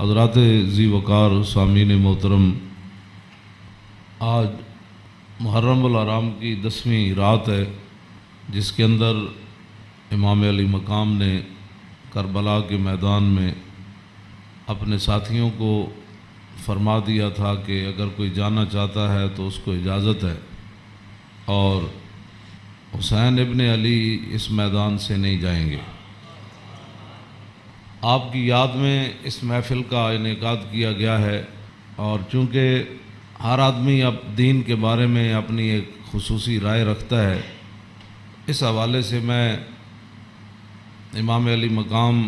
حضرات ذی وقار سامعین محترم، آج محرم الحرام کی 10ویں رات ہے، جس کے اندر امام علی مقام نے کربلا کے میدان میں اپنے ساتھیوں کو فرما دیا تھا کہ اگر کوئی جانا چاہتا ہے تو اس کو اجازت ہے، اور حسین ابن علی اس میدان سے نہیں جائیں گے۔ آپ کی یاد میں اس محفل کا انعقاد کیا گیا ہے، اور چونکہ ہر آدمی اب دین کے بارے میں اپنی ایک خصوصی رائے رکھتا ہے، اس حوالے سے میں امام علی مقام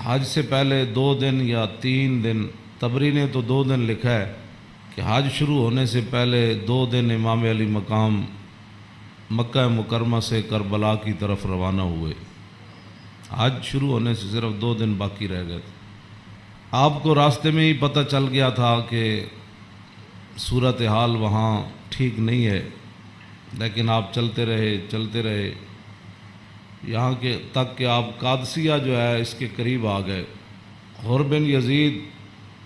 حج سے پہلے 2 دن یا 3 دن، طبری نے تو 2 دن لکھا ہے کہ حج شروع ہونے سے پہلے 2 دن امام علی مقام مکہ مکرمہ سے کربلا کی طرف روانہ ہوئے۔ حج شروع ہونے سے صرف 2 دن باقی رہ گئے تھے۔ آپ کو راستے میں ہی پتہ چل گیا تھا کہ صورتحال وہاں ٹھیک نہیں ہے، لیکن آپ چلتے رہے یہاں کے تک کہ آپ قادسیہ جو ہے اس کے قریب آ گئے۔ حر بن یزید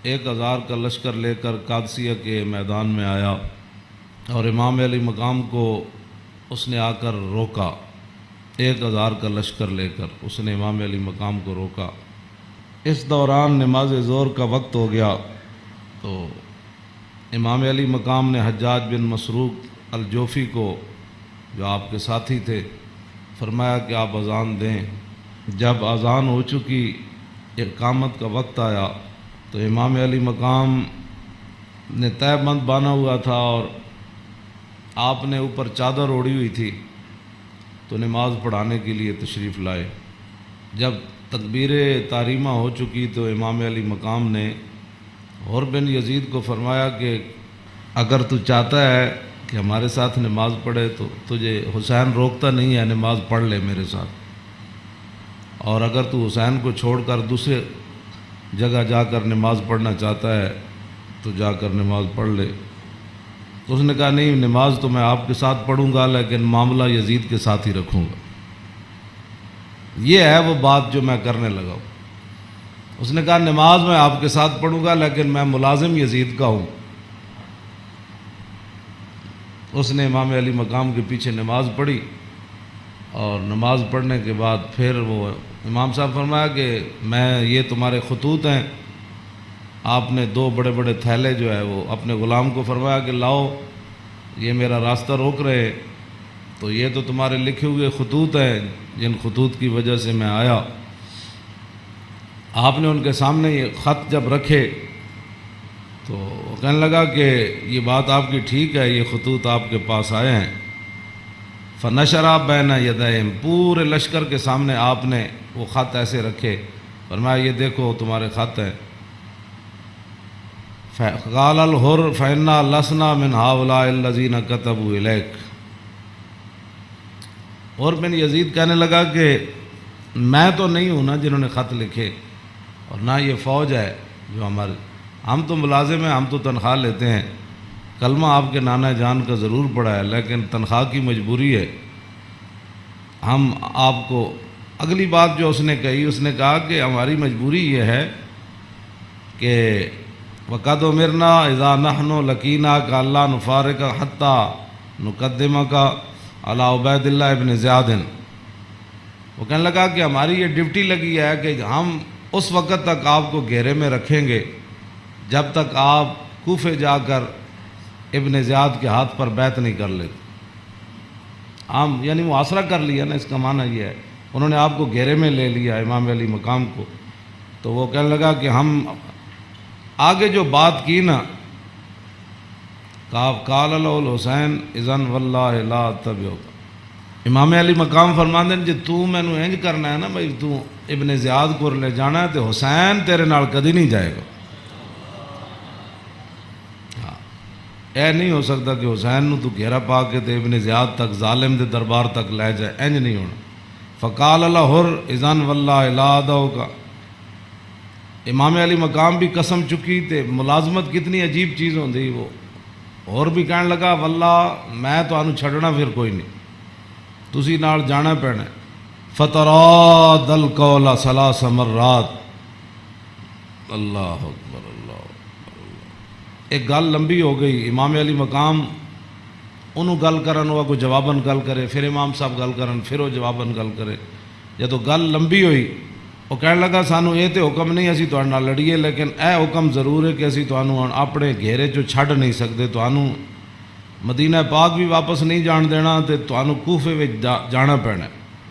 1000 کا لشکر لے کر قادسیہ کے میدان میں آیا، اور امام علی مقام کو اس نے آ کر روکا۔ 1000 کا لشکر لے کر اس نے امام علی مقام کو روکا۔ اس دوران نماز ظہر کا وقت ہو گیا، تو امام علی مقام نے حجاج بن مسروق الجوفی کو، جو آپ کے ساتھی تھے، فرمایا کہ آپ اذان دیں۔ جب اذان ہو چکی، اقامت کا وقت آیا، تو امام علی مقام نے تہہ بند باندھا ہوا تھا اور آپ نے اوپر چادر اوڑھی ہوئی تھی، تو نماز پڑھانے کے لیے تشریف لائے۔ جب تکبیر تحریمہ ہو چکی تو امام علی مقام نے حر بن یزید کو فرمایا کہ اگر تو چاہتا ہے کہ ہمارے ساتھ نماز پڑھے تو تجھے حسین روکتا نہیں ہے، نماز پڑھ لے میرے ساتھ، اور اگر تو حسین کو چھوڑ کر دوسرے جگہ جا کر نماز پڑھنا چاہتا ہے تو جا کر نماز پڑھ لے۔ تو اس نے کہا نہیں، نماز تو میں آپ کے ساتھ پڑھوں گا، لیکن معاملہ یزید کے ساتھ ہی رکھوں گا۔ یہ ہے وہ بات جو میں کرنے لگا ہوں۔ اس نے کہا نماز میں آپ کے ساتھ پڑھوں گا، لیکن میں ملازم یزید کا ہوں۔ اس نے امام علی مقام کے پیچھے نماز پڑھی، اور نماز پڑھنے کے بعد پھر وہ امام صاحب فرمایا کہ یہ تمہارے خطوط ہیں۔ آپ نے 2 بڑے بڑے تھیلے جو ہے وہ اپنے غلام کو فرمایا کہ لاؤ، یہ میرا راستہ روک رہے، تو یہ تو تمہارے لکھے ہوئے خطوط ہیں، جن خطوط کی وجہ سے میں آیا۔ آپ نے ان کے سامنے یہ خط جب رکھے تو وہ کہنے لگا کہ یہ بات آپ کی ٹھیک ہے، یہ خطوط آپ کے پاس آئے ہیں۔ فنشرا بین یدیہم، پورے لشکر کے سامنے آپ نے وہ خط ایسے رکھے، فرمایا یہ دیکھو تمہارے خط ہیں۔ قال الحر فإنا لسنا من هؤلاء الذين كتبوا إليك، حر بن یزید کہنے لگا کہ میں تو نہیں ہوں نا جنہوں نے خط لکھے، اور نہ یہ فوج ہے جو ہم تو ملازم ہیں، ہم تو تنخواہ لیتے ہیں، کلمہ آپ کے نانا جان کا ضرور پڑا ہے، لیکن تنخواہ کی مجبوری ہے۔ ہم آپ کو اگلی بات جو اس نے کہی، اس نے کہا کہ ہماری مجبوری یہ ہے کہ وَقَدْ أُمِرْنَا إِذَا نَحْنُ لَقِينَاكَ أَلَّا نُفَارِقَ حَتَّى نُقَدِّمَكَ عَلَىٰ عُبَيْدِ اللَّهِ بْنِ زِيَادٍ۔ وہ کہنے لگا کہ ہماری یہ ڈیوٹی لگی ہے کہ ہم اس وقت تک آپ کو گھیرے میں رکھیں گے جب تک آپ کوفے جا کر ابن زیاد کے ہاتھ پر بیعت نہیں کر لیتے۔ ہم یعنی محاصرہ کر لیا نا، اس کا معنی یہ ہے، انہوں نے آپ کو گھیرے میں لے لیا امام علی مقام کو۔ تو وہ کہنے لگا کہ ہم آگے جو بات کی نا، قال له الحسین اذن واللہ لا اتبعک، امام علی مقام فرماندے ہیں جی تو مینوں انج کرنا ہے نا بھائی، تو ابن زیاد کو لے جانا ہے تو حسین تیرے نال کدی نہیں جائے گا۔ اے نہیں ہو سکتا کہ حسین نو تو گھیرا پا کے تے ابن زیاد تک ظالم دے دربار تک لے جائے، انج نہیں ہونا۔ فقال له حر اذن واللہ لا ادعوک، امام علی مقام بھی قسم چکی تے ملازمت کتنی عجیب چیز ہوندی، وہ اور بھی کہنے لگا واللہ میں تو آنو چھڑنا پھر کوئی نہیں، تسی نال جانا پینا۔ فتراد القول 3 مرات، اللہ اکبر اللہ۔ ایک گل لمبی ہو گئی، امام علی مقام انہوں گل کرن ہوا کوئی جواباً گل کرے، پھر امام صاحب گل کرن پھر وہ جواباً گل کرے۔ جدو گل لمبی ہوئی وہ کہنے لگا سانو یہ تو حکم نہیں اسی تہاڈے نال لڑیے، لیکن اے حکم ضرور ہے کہ اسی تانوں اپنے گھیرے چوں چھڈ نہیں سکتے، تانوں مدینہ پاک بھی واپس نہیں جان دینا تے تانوں کوفے وچ جانا پینا۔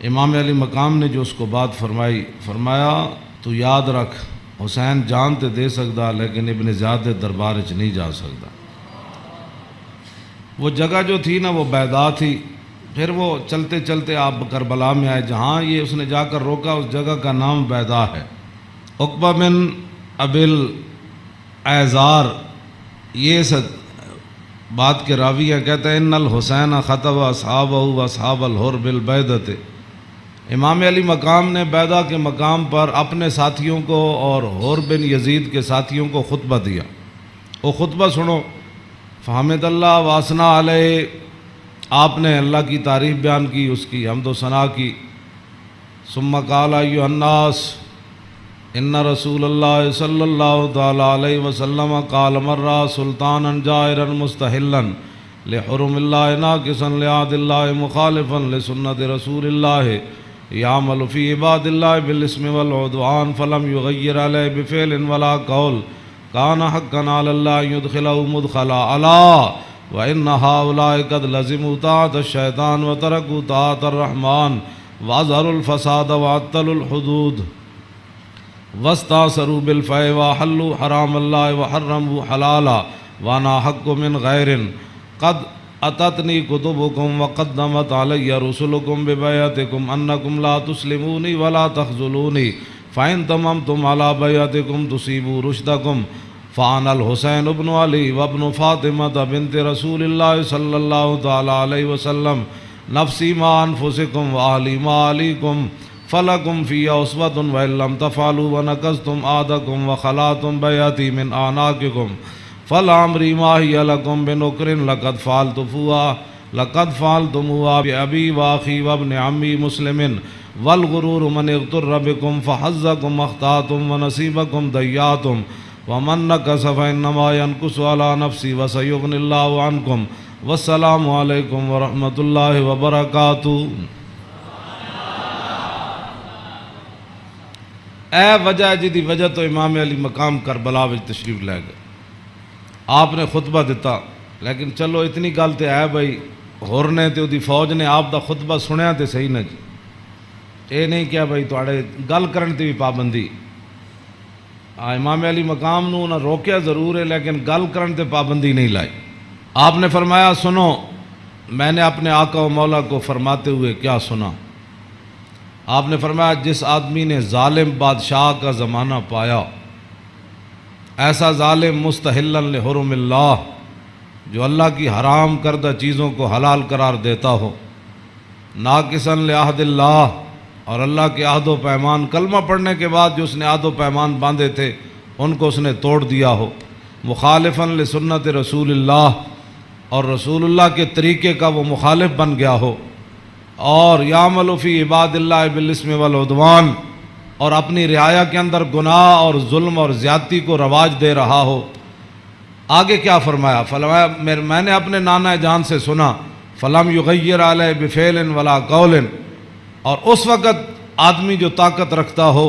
امام علی مقام نے جو اس کو بات فرمائی، فرمایا تو یاد رکھ حسین جان تے دے سکتا لیکن ابن زیاد دے دربار وچ نہیں جا سکتا۔ وہ جگہ جو تھی نا وہ بیضا تھی۔ پھر وہ چلتے چلتے آپ کربلا میں آئے، جہاں یہ اس نے جا کر روکا اس جگہ کا نام بیضا ہے۔ عقبہ بن ابل ایزار یہ بات کے راوی ہے، کہتا ہے ان الحسین خطب اصحابہ و اصحاب الحر بالبیضۃ۔ امام علی مقام نے بیضا کے مقام پر اپنے ساتھیوں کو اور حر بن یزید کے ساتھیوں کو خطبہ دیا۔ وہ خطبہ سنو۔ فحمد اللہ واسنا علیہ، آپ نے اللہ کی تعریف بیان کی، اس کی حمد و ثنا کی۔ ثم قال ایھا الناس ان رسول اللہ صلی اللہ تعالی علیہ وسلم قال مرہ سلطانا جائرا مستحلا لحرم اللہ ناقصا لعہد اللہ مخالفا لسنت رسول اللہ یعمل فی عباد اللہ بالاسم والعدوان فلم یغیر علیہ بفعل ولا قول کان حقا علی اللہ یدخلہ مدخلا علا وَإِنَّ هَؤُلَاءِ قَدْ لَزِمُوا طَاعَةَ الشَّيْطَانِ وَتَرَكُوا طَاعَةَ الرَّحْمَنِ وَأَظْهَرُوا الْفَسَادَ وَعَطَّلُوا الْحُدُودَ وَاسْتَأْثَرُوا بِالْفَيْءِ وَأَحَلُّوا حَرَامَ اللَّهِ وَحَرَّمُوا حَلَالًا وَأَنَا أَحَقُّ مِنْ غَيْرٍ قَدْ أَتَتْنِي كُتُبُكُمْ وَقَدَّمَتْ عَلَيَّ رُسُلُكُمْ بِبَيْعَتِكُمْ أَنَّكُمْ لَا تُسْلِمُونِي وَلَا تَخْذُلُونِي فَإِنْ تَمَمْتُمْ عَلَى بَيْعَتِكُمْ تُصِيبُوا رُشْدَكُمْ فَأَنَا الْحُسَيْنُ بْنُ عَلِي وَابْنُ فَاطِمَةَ بِنْتِ رَسُولِ اللَّهِ صلی اللہ تعالی علیہ وسلم نفسی ما انفسکم وآلی ما علیکم فلکم فی اسوۃ وإن لم تفعلوا ونقضتم عہدکم وخلعتم بیعتی من اعناقکم فلعمری ما ہی لکم بنکر لقد فعلتموها بأبی واخی وابن عمی مسلم والغرور من اغتر بکم فحظکم اخطأتم ونصیبکم ضیعتم ومن نکس فإنما ينکس علی نفسی وسیغنی اللہ عنکم والسلام علیکم ورحمۃ اللہ وبرکاتہ۔ اے وجہ جی دی وجہ تو امام علی مقام کربلا وچ تشریف لے گئے، آپ نے خطبہ دیتا، لیکن چلو اتنی گل تے ہے بھائی ہور نے تے دی فوج نے آپ دا خطبہ سنیا تے صحیح نہ جی، اے نہیں کیا بھائی تواڈے گل کرن تے بھی پابندی۔ امام علی مقام نو نہ روکیا ضرور ہے لیکن گل کرن تے پابندی نہیں لائی۔ آپ نے فرمایا سنو، میں نے اپنے آقا و مولا کو فرماتے ہوئے کیا سنا؟ آپ نے فرمایا جس آدمی نے ظالم بادشاہ کا زمانہ پایا، ایسا ظالم مستحلا لحرم اللہ جو اللہ کی حرام کردہ چیزوں کو حلال قرار دیتا ہو، ناقصا لعہد اللہ اور اللہ کے عہد و پیمان، کلمہ پڑھنے کے بعد جو اس نے عہد و پیمان باندھے تھے ان کو اس نے توڑ دیا ہو، مخالفا لسنت رسول اللہ اور رسول اللہ کے طریقے کا وہ مخالف بن گیا ہو، اور یعمل فی عباد اللہ بالاسم والعدوان اور اپنی رعایا کے اندر گناہ اور ظلم اور زیادتی کو رواج دے رہا ہو۔ آگے کیا فرمایا؟ فرمایا میں نے اپنے نانا جان سے سنا فلم یغیر علیہ بفعل ولا قول، اور اس وقت آدمی جو طاقت رکھتا ہو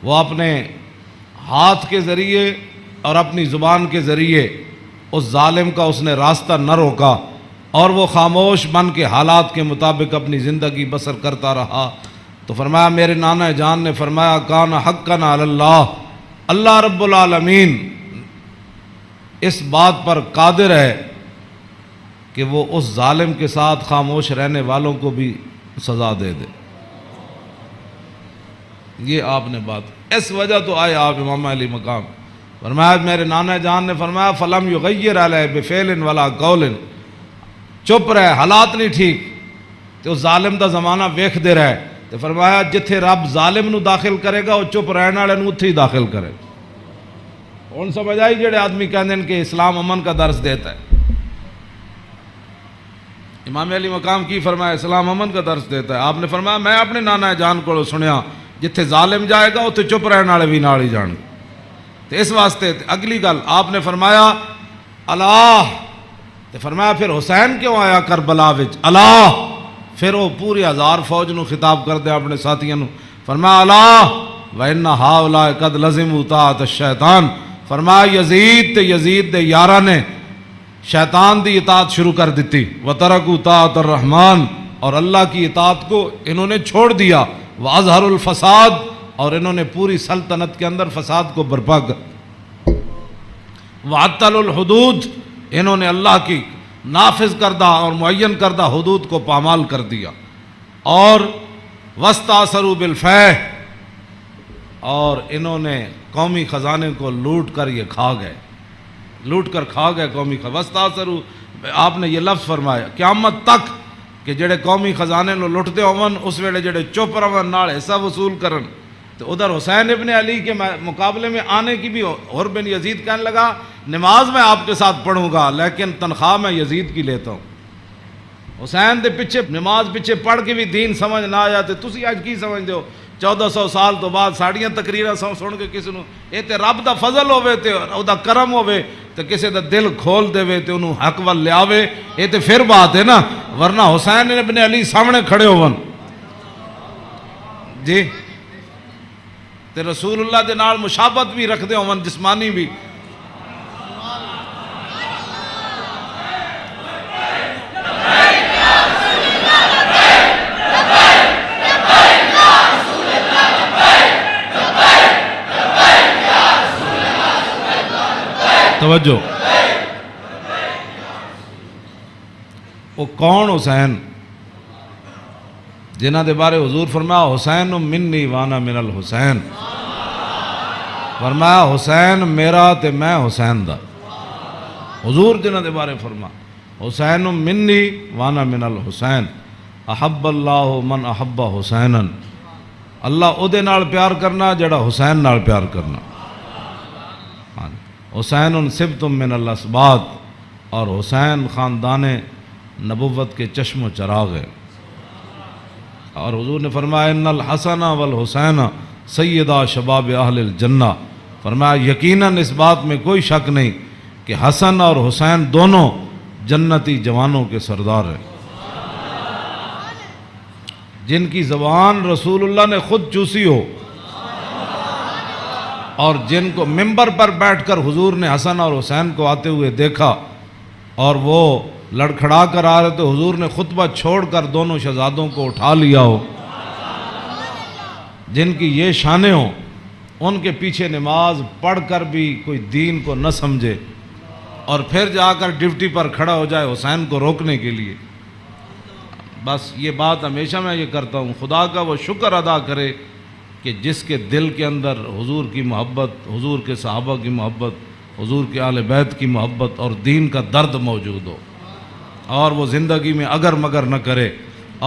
وہ اپنے ہاتھ کے ذریعے اور اپنی زبان کے ذریعے اس ظالم کا اس نے راستہ نہ روکا اور وہ خاموش بن کے حالات کے مطابق اپنی زندگی بسر کرتا رہا، تو فرمایا میرے نانا جان نے فرمایا کان حقا علی اللہ، اللہ رب العالمین اس بات پر قادر ہے کہ وہ اس ظالم کے ساتھ خاموش رہنے والوں کو بھی سزا دے دے۔ یہ آپ نے بات، اس وجہ تو آئے آپ امام علی مقام۔ فرمایا میرے نانا جان نے فرمایا فلم یغیر علیہ بفعل ولا قول، چپ رہے، حالات نہیں ٹھیک تو ظالم دا زمانہ ویکھ دے رہے، تو فرمایا جتھے رب ظالم نو داخل کرے گا وہ چپ رہنے والے نو اتھے ہی داخل کرے۔ ہن سمجھ آئی جڑے آدمی کہندے ہیں کہ اسلام امن کا درس دیتا ہے، امام علی مقام کی فرمایا اسلام امن کا درس دیتا ہے۔ آپ نے فرمایا میں اپنے نانا جان کو سنیا جتھے ظالم جائے گا اتھے چپ رہنے والے بھی نال ہی جان گے۔ تو اس واسطے اگلی گل آپ نے فرمایا اللہ، تو فرمایا پھر حسین کیوں آیا کربلا وچ اللہ؟ پھر وہ پوری 1000 فوج نو خطاب کر دیا اپنے ساتھیوں نو، فرمایا اللہ وَإِنَّ هَؤُلَاءِ قَدْ لَزِمُوا طَاعَةَ الشَّيْطَانِ، فرمایا یزید تے یزید دے یاراں نے شیطان دی اطاعت شروع کر دیتی، وَتَرَكُوا طَاعَةَ الرَّحْمَانِ، اور اللہ کی اطاعت کو انہوں نے چھوڑ دیا، وَأَظْهَرُوا الْفَسَادِ، اور انہوں نے پوری سلطنت کے اندر فساد کو برپا کر، وَعَطَّلُوا الْحُدُودِ، انہوں نے اللہ کی نافذ کردہ اور معین کردہ حدود کو پامال کر دیا، اور وَاسْتَأْثَرُوا بِالْفَيْحِ، اور انہوں نے قومی خزانے کو لوٹ کر یہ کھا گئے، لوٹ کر کھا گئے قومی خزانے۔ وَاسْتَأْثَرُوا، آپ نے یہ لفظ فرمایا قیامت تک کہ جڑے قومی خزانے نو لٹتے ہون اس ویلے جڑے چپ رہن نال حصہ وصول کرن، تو ادھر حسین ابن علی کے مقابلے میں آنے کی بھی حر بن یزید کہنے لگا نماز میں آپ کے ساتھ پڑھوں گا لیکن تنخواہ میں یزید کی لیتا ہوں۔ حسین دے پیچھے نماز پیچھے پڑھ کے بھی دین سمجھ نہ آیا تے تسی اج کی سمجھ دیو 1400 سال تو بعد ساڑیاں تقریراں سن کے کسی نو اے تے رب دا فضل ہوے تے او دا کرم ہوے تے کسی دا دل کھول دے تے انہوں حق ول لیاوے، اے تے پھر بات ہے نا، ورنہ حسین ابن علی سامنے کھڑے ہون جی تے رسول اللہ دے نال مشابہت بھی رکھ دے ہون جسمانی بھی۔ توجہ، وہ کون حسین جنہ دے بارے حضور فرمایا حسین منی وانا من الحسین، فرمایا حسین میرا تے میں حسین دا، حضور جنہ دے بارے فرما حسین منی وانا من الحسین، احب اللہ من احب حسینا، اللہ او دے نال پیار کرنا جڑا حسین نال پیار کرنا۔ حسین سبت من الاسباط، اور حسین خاندان نبوت کے چشم و چراغ ہے، اور حضور نے فرمایا ان الحسن والحسین سیدہ شباب اہل الجنہ، فرمایا یقیناً اس بات میں کوئی شک نہیں کہ حسن اور حسین دونوں جنتی جوانوں کے سردار ہیں، جن کی زبان رسول اللہ نے خود چوسی ہو، اور جن کو ممبر پر بیٹھ کر حضور نے حسن اور حسین کو آتے ہوئے دیکھا اور وہ لڑکھڑا کر آ رہے تو حضور نے خطبہ چھوڑ کر دونوں شہزادوں کو اٹھا لیا ہو، جن کی یہ شانیں ہوں، ان کے پیچھے نماز پڑھ کر بھی کوئی دین کو نہ سمجھے اور پھر جا کر ڈیوٹی پر کھڑا ہو جائے حسین کو روکنے کے لیے۔ بس یہ بات ہمیشہ میں یہ کرتا ہوں، خدا کا وہ شکر ادا کرے کہ جس کے دل کے اندر حضور کی محبت، حضور کے صحابہ کی محبت، حضور کے اہل بیت کی محبت اور دین کا درد موجود ہو، اور وہ زندگی میں اگر مگر نہ کرے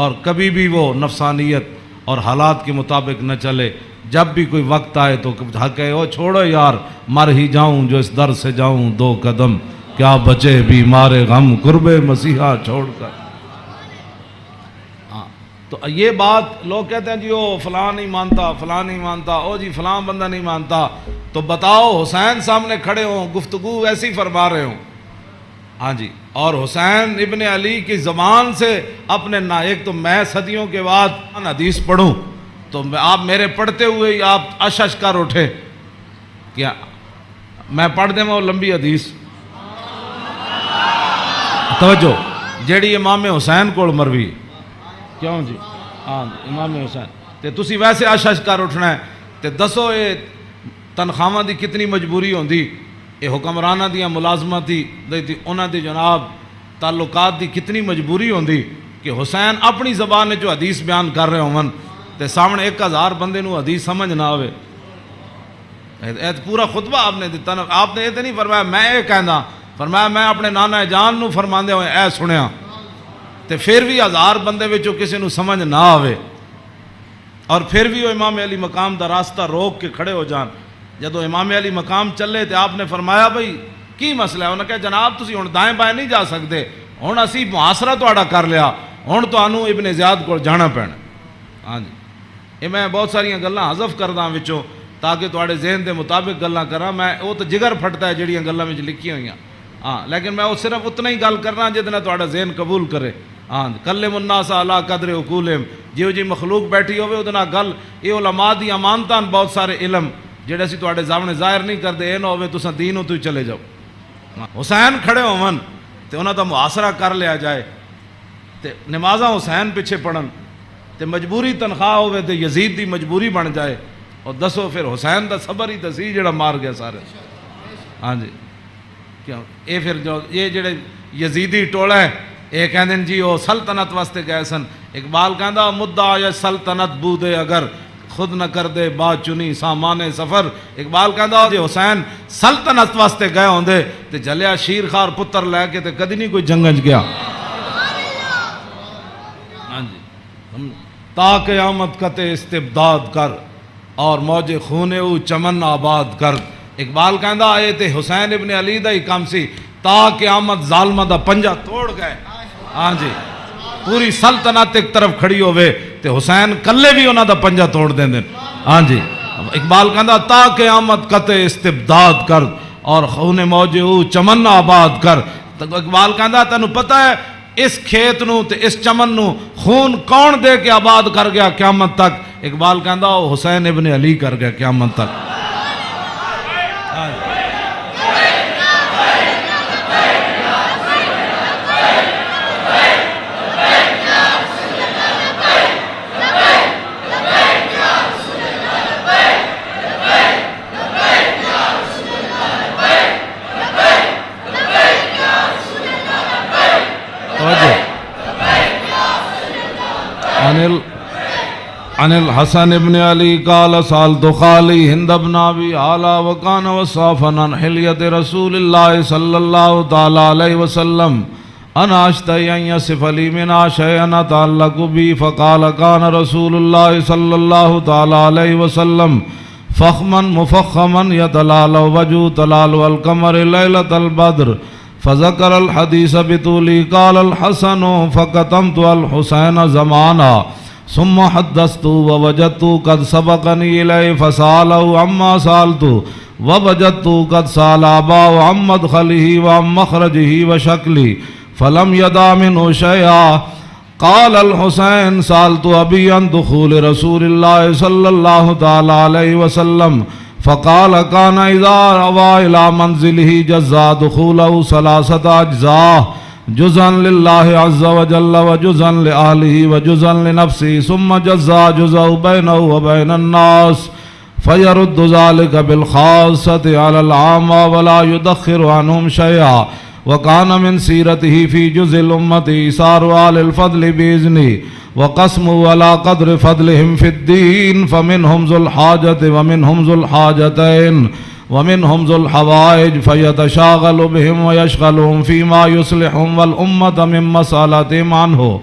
اور کبھی بھی وہ نفسانیت اور حالات کے مطابق نہ چلے، جب بھی کوئی وقت آئے تو کہے او چھوڑو یار مر ہی جاؤں جو اس در سے جاؤں 2 قدم، کیا بچے بیمار غم قرب مسیحا چھوڑ کر۔ تو یہ بات لوگ کہتے ہیں جی او فلاں نہیں مانتا، فلاں نہیں مانتا، او جی فلاں بندہ نہیں مانتا، تو بتاؤ حسین سامنے کھڑے ہوں گفتگو ایسی فرما رہے ہوں، ہاں جی، اور حسین ابن علی کی زبان سے اپنے ایک تو میں صدیوں کے بعد حدیث پڑھوں تو آپ میرے پڑھتے ہوئے آپ اشش کر اٹھے، کیا میں پڑھ دیں وہ لمبی حدیث؟ توجہ، جیڑی امام حسین کو مروی کیوں جی، ہاں امام حسین تے تسی ویسے اشش کر اٹھنا ہے تے دسو یہ تنخواہاں دی کتنی مجبوری ہوندی، یہ حکمرانہ دیاں ملازمت دی انہاں دی جناب تعلقات دی کتنی مجبوری ہوندی کہ حسین اپنی زبان نے جو حدیث بیان کر رہے ہوں تے سامنے 1000 بندے نو حدیث سمجھ نہ آوے۔ پورا خطبہ آپ نے دیتا نا، آپ نے یہ تو نہیں فرمایا میں یہ کہنا، فرمایا میں اپنے نانا جان نو فرماندے ہوئے اے سنیا، تے پھر بھی 1000 بندے وچوں کسی نو سمجھ نہ آوے اور پھر بھی وہ امام علی مقام دا راستہ روک کے کھڑے ہو جان۔ جدو امام علی مقام چلے تے آپ نے فرمایا بھئی کی مسئلہ ہے؟ انہوں نے کہا جناب تسی ہن دائیں بائیں نہیں جا سکتے، ہن اسی محاصرہ تہاڈا کر لیا، ہن تانوں ابن زیاد کول جانا پینا۔ ہاں جی، یہ میں بہت ساری گلاں حذف کردا وچوں تاکہ تھوڑے ذہن دے مطابق گلاں کراں. میں وہ تو جگر پھٹتا ہے جڑیاں گلاں وچ لکھی ہوئیاں. ہاں لیکن میں وہ صرف اتنا ہی گل کرنا جتنا تھوڑا ذہن قبول کرے. ہاں کلم الناس علی قدر عقولہم، جیو جی مخلوق بیٹھی ہوئے وہ گل. یہ علماء دی امانتاں بہت سارے علم جڑے اسی تھوڑے سامنے ظاہر نہیں کرتے. یہ نہ ہوئے تساں دین تو ہی چلے جاؤ. حسین کھڑے ہون تے انہاں دا محاصرہ کر لیا جائے تے نمازاں حسین پیچھے پڑھن تے مجبوری تنخواہ ہوئے تے یزید دی مجبوری بن جائے. اور دسو پھر حسین دا صبر ہی سی جڑا مار گیا سارے. ہاں جی کیوں یہ پھر جو یہ جڑے یزیدی ٹولا ہے یہ کہندے جی وہ سلطنت واسطے گئے سن. اقبال کہندا مدعا یا سلطنت بودے اگر خود نہ کر دے با چنی سامان سفر. اقبال کہندا جی حسین سلطنت واسطے گئے ہوندے تے جلیا شیر خار پتر لے کے تے کدی نہیں کوئی جنگج گیا. ہاں جی تا قیامت قطع استبداد کر اور موج خونے او چمن آباد کر. اقبال کہندا اے تے حسین ابن علی دا ہی کام سی. تا قیامت ظالمہ دا پنجا توڑ گئے. ہاں جی پوری سلطنت ایک طرف کھڑی ہوئے تے حسین کلے بھی انہاں دا پنجا توڑ دیں دیں. ہاں جی اقبال کہندا تا قیامت قطع استبداد کر اور خون موج او چمن آباد کر. اقبال کہندا تینوں پتہ ہے اس کھیت نو تے اس چمن نو خون کون دے کے آباد کر گیا قیامت تک؟ اقبال کہندا وہ حسین ابن علی کر گیا قیامت تک. عن الحسن ابن علی قال سالت خالی ہند ابن ابی اعلی وکان وصافا عن حلیت رسول اللہ صلی اللہ تعالی علیہ وسلم انا اشتہی ان یصف لی منا شیئا تعلق بی فقال کان رسول اللہ صلی اللہ تعالی علیہ وسلم فخما مفخما یتلال وجو تلال والقمر لیلۃ البدر فذکر الحدیث بطولی قال الحسن فکتمت الحسین زمانا ثم حدثت ووجدت قد سبقني إليه فسأله عما سألت ووجدت قد سأل أباه عن مدخله وعن مخرجه وشكله فلم يدع منه شيئا. قال الحسين سألت أبي عن دخول رسول الله صلى الله تعالى عليه وسلم فقال كان إذا روى إلى منزله جزا دخوله 3 أجزاء جزءا لله عز وجل وجزءا لأهله وجزءا لنفسه ثم جزا جزء بينه وبين الناس فيرد ذلك بالخاصة على العامة ولا يدخر عنهم شيئا. وكان من سيرته في جزء الأمة إيثار آل الفضل بإذنه وقسموا على قدر فضلهم في الدين فمنهم ذو الحاجة ومنهم ذو الحاجتين ومنهم ذو الحوائج فيتشاغل بهم ويشغلهم فيما يصلحهم والأمة من مسألتهم عنه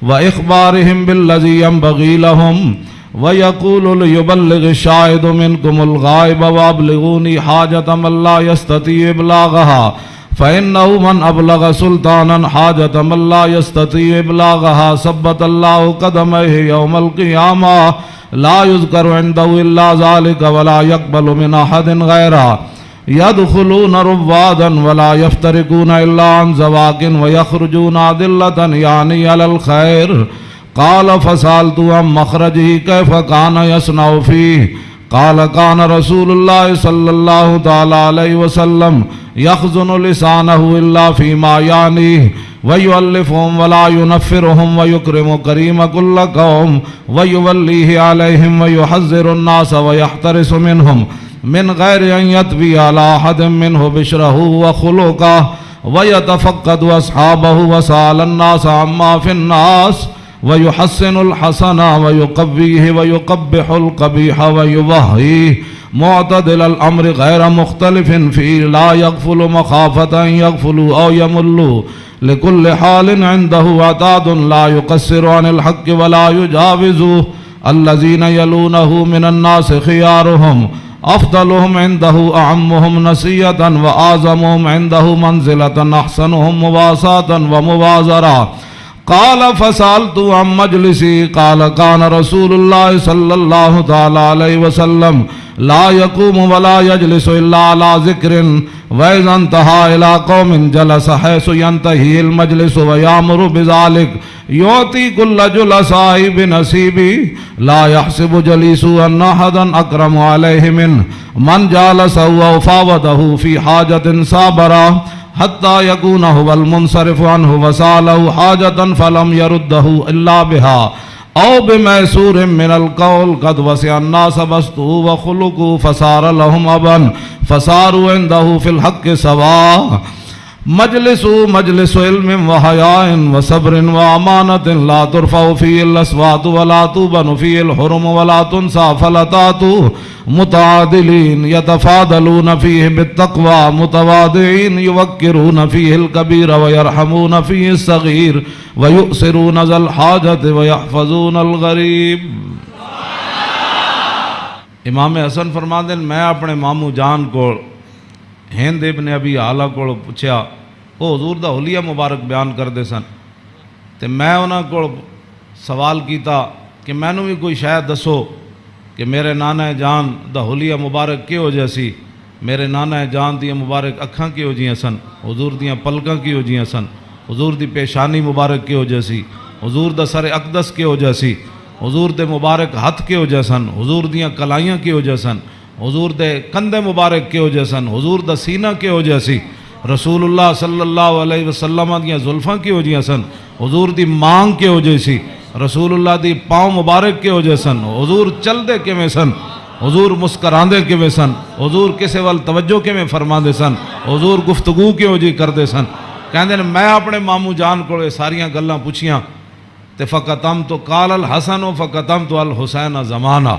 وإخبارهم بالذي ينبغي لهم ويقول ليبلغ الشاهد منكم الغائب وأبلغوني حاجة من لا يستطيع إبلاغها فإنه من أبلغ سلطانا حاجة من لا يستطيع إبلاغها ثبت الله قدميه يوم القيامة لا يذكر عنده إلا ذلك ولا يقبل من أحد غيره يدخلون روادا ولا يفترقون إلا عن زواق ويخرجون أدلة يعني على الخير. قال فسألت عن مخرجه كيف كان يصنع فيه قال كان رسول الله صلى الله تعالى عليه وسلم يخزن لسانه إلا فيما يعنيه ويؤلفهم ولا ينفرهم ويكرم كريم كل قوم ويوليه عليهم ويحذر الناس ويحترس منهم من غير أن يطوي على أحد منه بشره وخلقه ويتفقد أصحابه وسأل الناس عما في الناس ويحسن الحسن ويقبيه ويقبح القبيح ويوهيه معتدل الأمر غير مختلف فيه لا يغفل مخافة أن يغفلوا أو يملوا لكل حال عنده عتاد لا يقصر عن الحق ولا يجاوزه الذين يلونه من الناس خيارهم أفضلهم عنده أعمهم نسية وأعظمهم عنده منزلة أحسنهم مواساة ومبازرة. قال فسألت عن مجلسي قال كان رسول الله صلى الله تعالى عليه وسلم لا يقوم ولا يجلس إلا على ذكر وإذا انتهى إلى قوم جلس حيث ينتهي المجلس ويأمر بذلك يعطي كل جلساء بنصيبه لا يحسب جليس أن أحدا أكرم عليه منه من جالسه أو فاوضه في حاجة صابرا حتى يكون هو المنصرف عنه وسأله حاجة فلم يرده إلا بها أو بميسور من القول قد وسع الناس بسطه وخلقه فصار لهم أبا فصاروا عنده في الحق سواء مجلس علم وحياء وصبر وأمانة لا ترفع فيه الأصوات ولا توبن فيه الحرم ولا تنسى فلتات متعادلين يتفاضلون فيه بالتقوى متواضعين يوقرون فيه الكبير ويرحمون فيه الصغير ويؤثرون ذا الحاجة ويحفظون الغریب۔ امام حسن فرماندے میں اپنے ماموں جان کو ہند ابن ابی آلہ کو پوچھا، وہ حضور دا حلیہ مبارک بیان کردے سن تے میں انہاں کو سوال کیتا کہ مینوں بھی کوئی شاید دسو کہ میرے نانا جان دا حلیہ مبارک کیہو جہا سی، میرے نانا جان دی مبارک اکھاں کیہو جیاں سن، حضور دیاں پلکاں کیہو جیاں سن، حضور دی پیشانی مبارک کیہو جہا سی، حضور دا سر اقدس کیہو جہا سی، حضور دے مبارک ہتھ کیہو جہا سن، حضور دیاں کلائیاں کیہو جہا سن، حضور دے کندھے مبارک کیہو جہا سن، حضور دا سینہ کیہو جہا سی، رسول اللہ صلی اللہ علیہ وسلم دیاں زلفاں کیہو جہاں سن، حضور دی مانگ کیہو جہی سی، رسول اللہ دی پاؤں مبارک کیہو جہے سن، حضور چل دے کیویں سن، حضور مسکراندے کیویں سن، حضور کسے وال توجہ کیویں فرماندے سن، حضور گفتگو کیہو جی کردے سن۔ کہندے میں اپنے ماموں جان کو ساریاں گلاں پوچھیاں تے فقطمت قال الحسن فقطمت الحسین زمانہ۔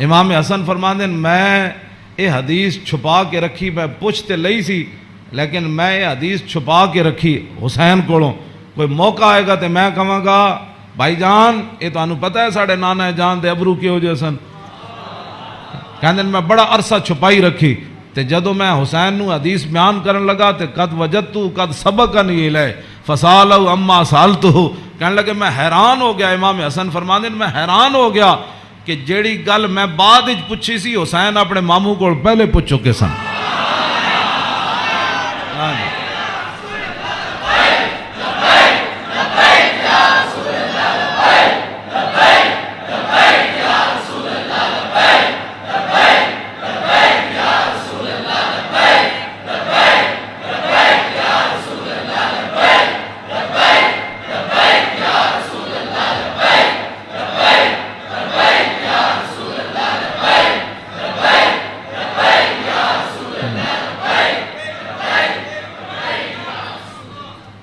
امام حسن فرماندے میں یہ حدیث چھپا کے رکھی، میں پوچھ تے لئی سی لیکن میں یہ حدیث چھپا کے رکھی حسین کولوں، کوئی موقع آئے گا تے میں کہاں گا بھائی جان یہ تانوں پتہ ہے ساڑھے نانا جان دے ابرو کیہو جہے سن، کہندے میں بڑا عرصہ چھپائی رکھی تے جدوں میں حسین نو حدیث بیان کرن لگا تے قد وجدتو قد سبقنی الیہ فسالہ اما سالتہ، کہنے لگے میں حیران ہو گیا۔ امام حسن فرماندے میں حیران ہو گیا کہ جیڑی گل میں بعد وچ پوچھی سی حسین اپنے ماموں کو پہلے پوچھ چکے سن۔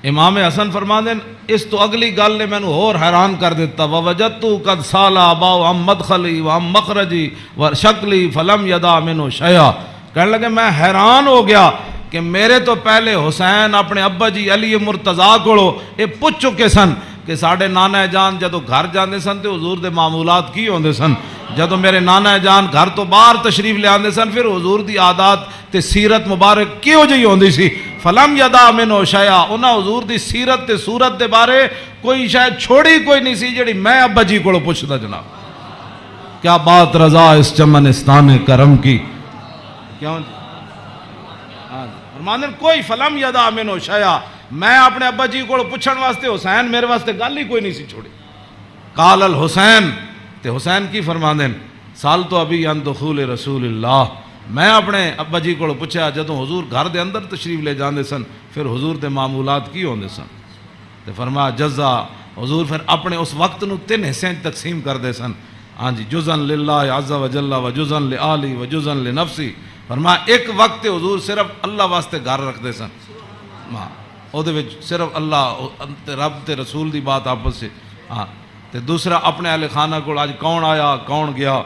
امام حسن فرماندے اس تو اگلی گل نے مینوں اور حیران کر دیتا، ووجدتو قد سالا اباؤ عن مدخلی وعن مخرجی وشکلی فلم یدا منو شیئا۔ کہنے لگے میں حیران ہو گیا کہ میرے تو پہلے حسین اپنے ابا جی علی مرتضیٰ کولو یہ پوچھ چکے سن کہ ساڑھے نانا جان جدو گھر جاندے سن تے حضور دے معمولات کی ہوندے سن، جدو میرے نانا جان گھر تو باہر تشریف لے آندے سن پھر حضور دی عادات تے سیرت مبارک کیوں جی ہوندی سی۔ فلم یدا منو شیئا، انہاں حضور دی سیرت تے صورت دے بارے کوئی شاید چھوڑی کوئی نہیں سی جڑی میں ابا جی کولو پوچھدا جناب۔ کیا بات رضا اس چمنستان کرم کی، کیوں فرماندے کوئی فلم یدا منو شیئا، میں اپنے ابا جی کو پوچھن واسطے حسین میرے واسطے گل ہی کوئی نہیں سی چھوڑی۔ قال الحسین، تے حسین کی فرماندے سال تو ابھی ان دخول رسول اللہ، میں اپنے ابا جی کو پوچھا جدوں حضور گھر دے اندر تشریف لے جاندے سن پھر حضور دے معمولات کی ہوندے سن، تے فرمایا جزا، حضور پھر اپنے اس وقت نو 3 حصے تقسیم کر دے سن، ہاں جی، جزن للہ عز و جل و جزن لآلی و جزن لنفسی۔ فرمایا ایک وقت حضور صرف اللہ واسطے گھر رکھ دے سن، او دے وچ صرف اللہ رب تے رسول دی بات آپس سے، ہاں تے دوسرا اپنے اہل خانہ کو آج کون آیا کون گیا،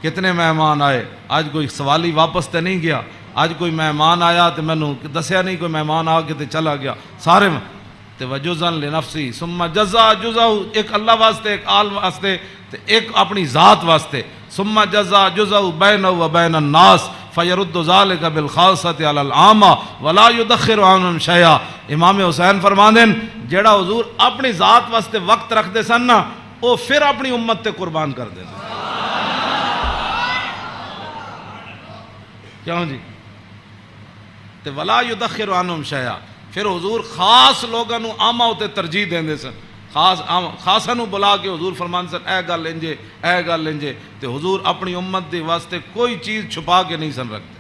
کتنے مہمان آئے، آج کوئی سوالی واپس تے نہیں گیا، آج کوئی مہمان آیا تے مینوں دسیا نہیں، کوئی مہمان آ کے تے چلا گیا، سارے تے وجزن لنفسی ثم جزا جزا، ایک اللہ واسطے ایک آل واسطے تے ایک اپنی ذات واسطے، ثم جزا جزا بینہ و بین الناس، فیرد ذالک بالخاصۃ علی العامہ ولا یدخر عنہم شیئا. امام حسین فرماندے جیڑا حضور اپنی ذات واسطے وقت رکھتے سن نا وہ پھر اپنی امت تے قربان کر دے. کیوں جی؟ تے ولا یدخر عنہم شیئا. پھر حضور خاص لوگاں نو عامہ تے ترجیح دیندے سن. خاصا نو بلا کے حضور فرماندے سن اے گل انجے اے گل انجے. تے حضور اپنی امت دے واسطے کوئی چیز چھپا کے نہیں سن رکھتے.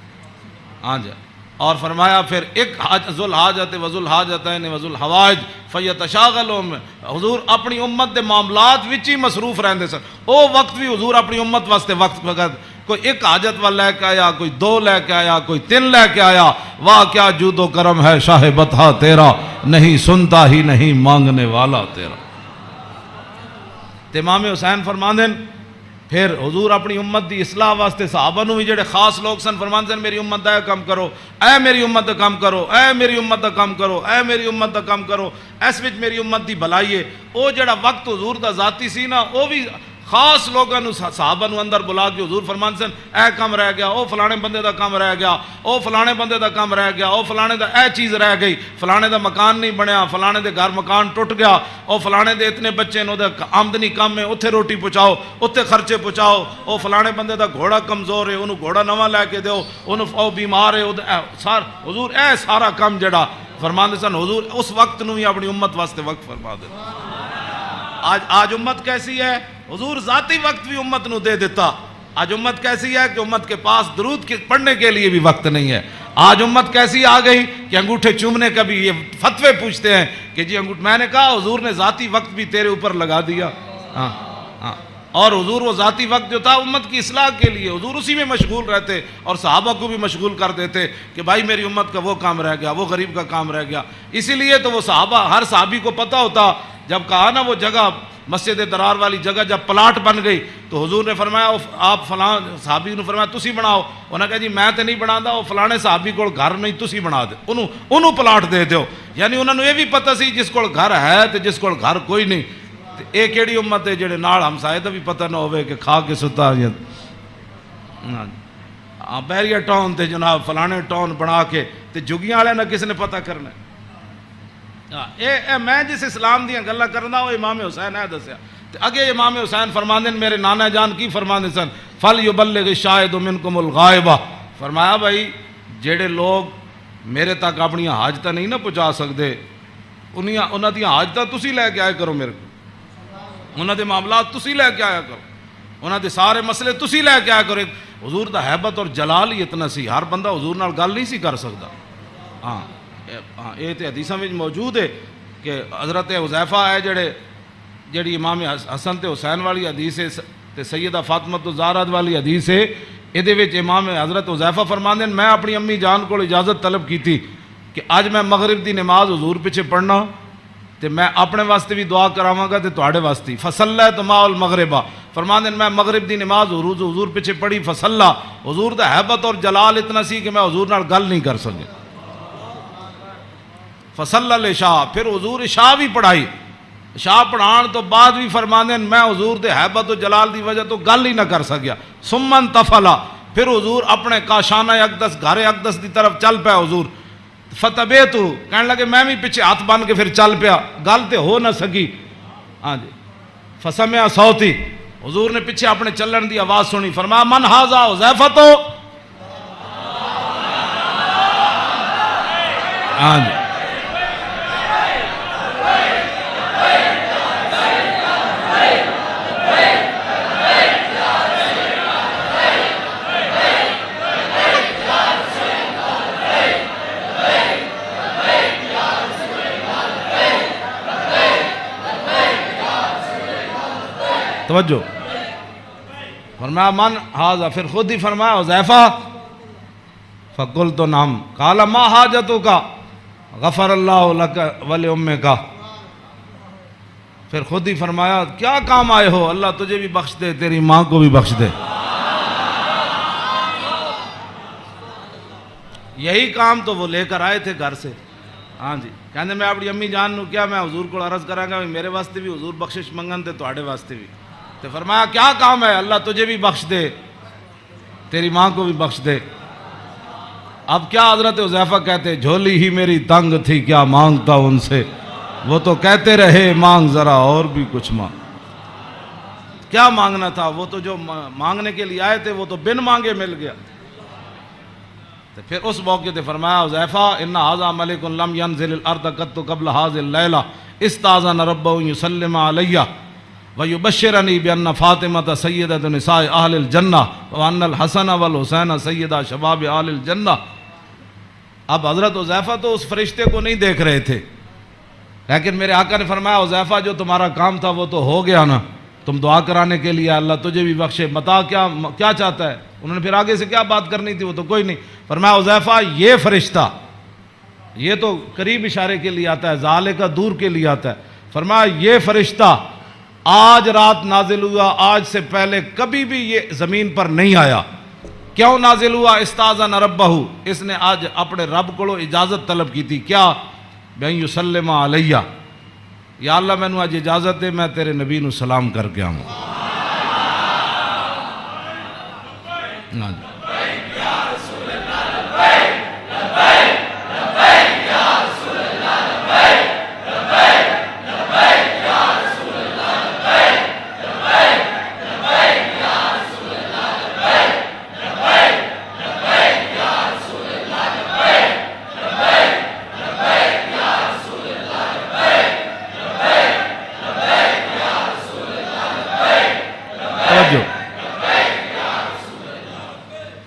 ہاں جی. اور فرمایا پھر ایک ذو الحاجت و ذو الحاجتین و ذو الحوائج فیتشاغلون. حضور اپنی امت دے معاملات وچ ہی مصروف رہندے سن. او وقت بھی حضور اپنی امت واسطے وقت وقت کوئی ایک حاجت والا لے کے آیا, کوئی دو لے کے آیا, کوئی تین لے کے آیا. واہ کیا جود و کرم ہے شاہ بطحا تیرا, نہیں سنتا ہی نہیں مانگنے والا تیرا. امام حسین فرماندے پھر حضور اپنی امت دی اصلاح واسطے صحابہ نو بھی جڑے خاص لوگ سن فرماندے میری امت دا کام کرو, اے میری امت دا کام کرو, اے میری امت دا کام کرو, اے میری امت دا کام کرو. اس وچ میری امت دی بھلائی ہے. او جڑا وقت حضور دا ذاتی سی نا او بھی خاص لوگوں صحابہ نو اندر بلا کے حضور فرمان سن اے کام رہ گیا, او فلانے بندے دا کام رہ گیا, او فلانے بندے دا کام رہ گیا, او فلانے دا اے چیز رہ گئی, فلانے دا مکان نہیں بنیا, فلانے دے گھر مکان ٹوٹ گیا, او فلانے دے اتنے بچے نو دے آمدنی کم ہے اتھے روٹی پہنچاؤ, اتھے خرچے پہنچاؤ, او فلانے بندے دا گھوڑا کمزور ہے انہوں گھوڑا نواں لے کے دیو, او بیمار ہے. حضور اے سارا کام جڑا فرمان سن حضور اس وقت نو ہی اپنی امت واسطے وقت فرما دے. آج امت کیسی ہے؟ حضور ذاتی وقت بھی امت نو دے دیتا. آج امت کیسی ہے کہ امت کے پاس درود پڑھنے کے لیے بھی وقت نہیں ہے. آج امت کیسی آ گئی کہ انگوٹھے چومنے کا بھی یہ فتوے پوچھتے ہیں کہ جی میں نے کہا حضور نے ذاتی وقت بھی تیرے اوپر لگا دیا. اور حضور وہ ذاتی وقت جو تھا امت کی اصلاح کے لیے حضور اسی میں مشغول رہتے اور صحابہ کو بھی مشغول کر دیتے کہ بھائی میری امت کا وہ کام رہ گیا, وہ غریب کا کام رہ گیا. اسی لیے تو وہ صحابہ ہر صحابی کو پتہ ہوتا جب کہا نا وہ جگہ مسجد درار والی جگہ جب پلاٹ بن گئی تو حضور نے فرمایا آپ فلاں صحابی نے فرمایا تسی بناؤ. انہوں نے کہا جی میں تو نہیں بناتا, وہ فلانے صحابی کو گھر نہیں تسی بنا دے, انہوں پلاٹ دے دیو. یعنی انہوں نے یہ بھی پتہ سی جس کو گھر ہے تو جس کو گھر کوئی نہیں. یہ کیڑی امت ہے جڑے نال ہمسائے دا بھی پتہ نہ ہوئے کہ کھا کے ستا بیریا ٹاؤن تے جناب فلانے ٹاؤن بنا کے تے جگیاں والے نہ کس نے پتہ کرنا. میں جس اسلام دیاں گلاں کرنا وہ امام حسین ہے دسیا. اگے امام حسین فرماندے میرے نانا جان کی فرماندے سن فَلْيُبَلِّغِ الشَّاهِدُ مِنْكُمُ الْغَائِبَ. فرمایا بھائی جڑے لوگ میرے تک اپنی حاجتاں نہیں نہ پہنچا سکتے انہاں دی حاجتاں تسی لے کے آئے کرو, میرے کو انہاں دے معاملات تسی لے کے آیا کرو, انہاں دے سارے مسئلے تسی لے کے آیا کرو. حضور دا حیبت اور جلال ہی اتنا سی, ہر بندہ حضور نال گل نہیں سی کر سکتا. ہاں یہ تو حدیثاں میں موجود ہے کہ حضرت حذیفہ ہے جڑی امام حسن تے حسین والی حدیث ہے تے سیدہ فاطمہ الزہرا والی حدیث ہے. یہ امام حضرت حذیفہ فرماندے میں اپنی امی جان کو اجازت طلب کی تھی کہ اج میں مغرب دی نماز حضور پیچھے پڑھنا تے میں اپنے واسطے بھی دعا کراواں گا تے تواڈے واسطے. فصلیت مع المغربہ فرماندے میں مغرب دی نماز حضور پیچھے پڑھی. فصلا حضور دا حیبت اور جلال اتنا سی کہ میں حضور نال گل نہیں کر سکے. فصلی العشاء پھر حضور عشاء بھی پڑھائی. عشاء پڑھان تو بعد بھی فرماندے میں حضور دے حیبت و جلال دی وجہ تو گل ہی نہ کر سکیا. ثم انتفلا پھر حضور اپنے کاشانہ اقدس گھر اقدس دی طرف چل پیا. حضور فتبیت کہنے لگے میں بھی پیچھے ہاتھ بن کے پھر چل پیا, گل تے ہو نہ سکی. ہاں جی فسمع صوتی حضور نے پیچھے اپنے چلن دی آواز سنی. فرمایا من ھذا حذیفہ تو. ہاں جی توجہ. فرمایا من ھذا پھر خود ہی فرمایا حذیفہ. فقلت نعم قال ما حاجتک غفر اللہ لک ولأمک. پھر خود ہی فرمایا کیا کام آئے ہو, اللہ تجھے بھی بخش دے تیری ماں کو بھی بخش دے. یہی کام تو وہ لے کر آئے تھے گھر سے. ہاں جی کہنے میں اپنی امی جان نو کیا میں حضور کو عرض کراں گا میرے واسطے بھی حضور بخشش منگن تے تواڈے واسطے بھی. تو فرمایا کیا کام ہے, اللہ تجھے بھی بخش دے تیری ماں کو بھی بخش دے. اب کیا حضرت حذیفہ کہتے، جھولی ہی میری تنگ تھی کیا مانگتا ان سے، وہ تو کہتے رہے مانگ ذرا اور بھی کچھ مانگ۔ کیا مانگنا تھا؟ وہ تو جو مانگنے کے لیے آئے تھے وہ تو بن مانگے مل گیا۔ تو پھر اس موقع تے فرمایا حذیفہ ان ھذا ملک لم ينزل الارض قط قبل هذه الليلہ استاذن ربه يسلم علی ويبشرني بان فاطمة سیدۃ نساء اہل الجنہ وان الحسن والحسین سیدہ شباب اہل الجنہ۔ اب حضرت حذیفہ تو اس فرشتے کو نہیں دیکھ رہے تھے، لیکن میرے آقا نے فرمایا حذیفہ جو تمہارا کام تھا وہ تو ہو گیا نا، تم دعا کرانے کے لیے اللہ تجھے بھی بخشے، بتا کیا چاہتا ہے؟ انہوں نے پھر آگے سے کیا بات کرنی تھی وہ تو کوئی نہیں۔ فرمایا حذیفہ یہ فرشتہ، یہ تو قریب اشارے کے لیے آتا ہے، ذالک دور کے لیے آتا ہے، فرمایا یہ فرشتہ آج رات نازل ہوا، آج سے پہلے کبھی بھی یہ زمین پر نہیں آیا۔ کیوں نازل ہوا؟ استاذن ربہ، اس نے آج اپنے رب کو اجازت طلب کی تھی، کیا؟ بین یسلم علیہ، یا اللہ میں نے آج اجازت دے میں تیرے نبی نو سلام کر کے آؤں۔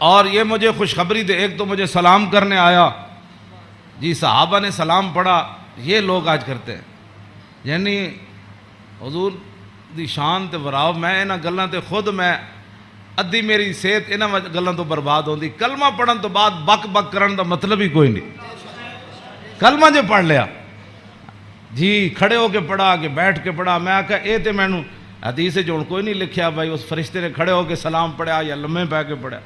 اور یہ مجھے خوشخبری دے، ایک تو مجھے سلام کرنے آیا، جی صحابہ نے سلام پڑھا، یہ لوگ آج کرتے ہیں، یعنی حضور دی شان تے وراو، میں انہاں گلاں تے خود میں ادھی میری صحت انہاں گلاں تو برباد ہوندی۔ کلمہ پڑھن تو بعد بک بک کرن دا مطلب ہی کوئی نہیں، کلمہ جو پڑھ لیا جی کھڑے ہو کے پڑھا کہ بیٹھ کے پڑھا، میں آکھا اے تے میں نوں حدیث جو کوئی نہیں لکھیا بھائی اس فرشتے نے کھڑے ہو کے سلام پڑھا یا لمحے پہ کے پڑھا،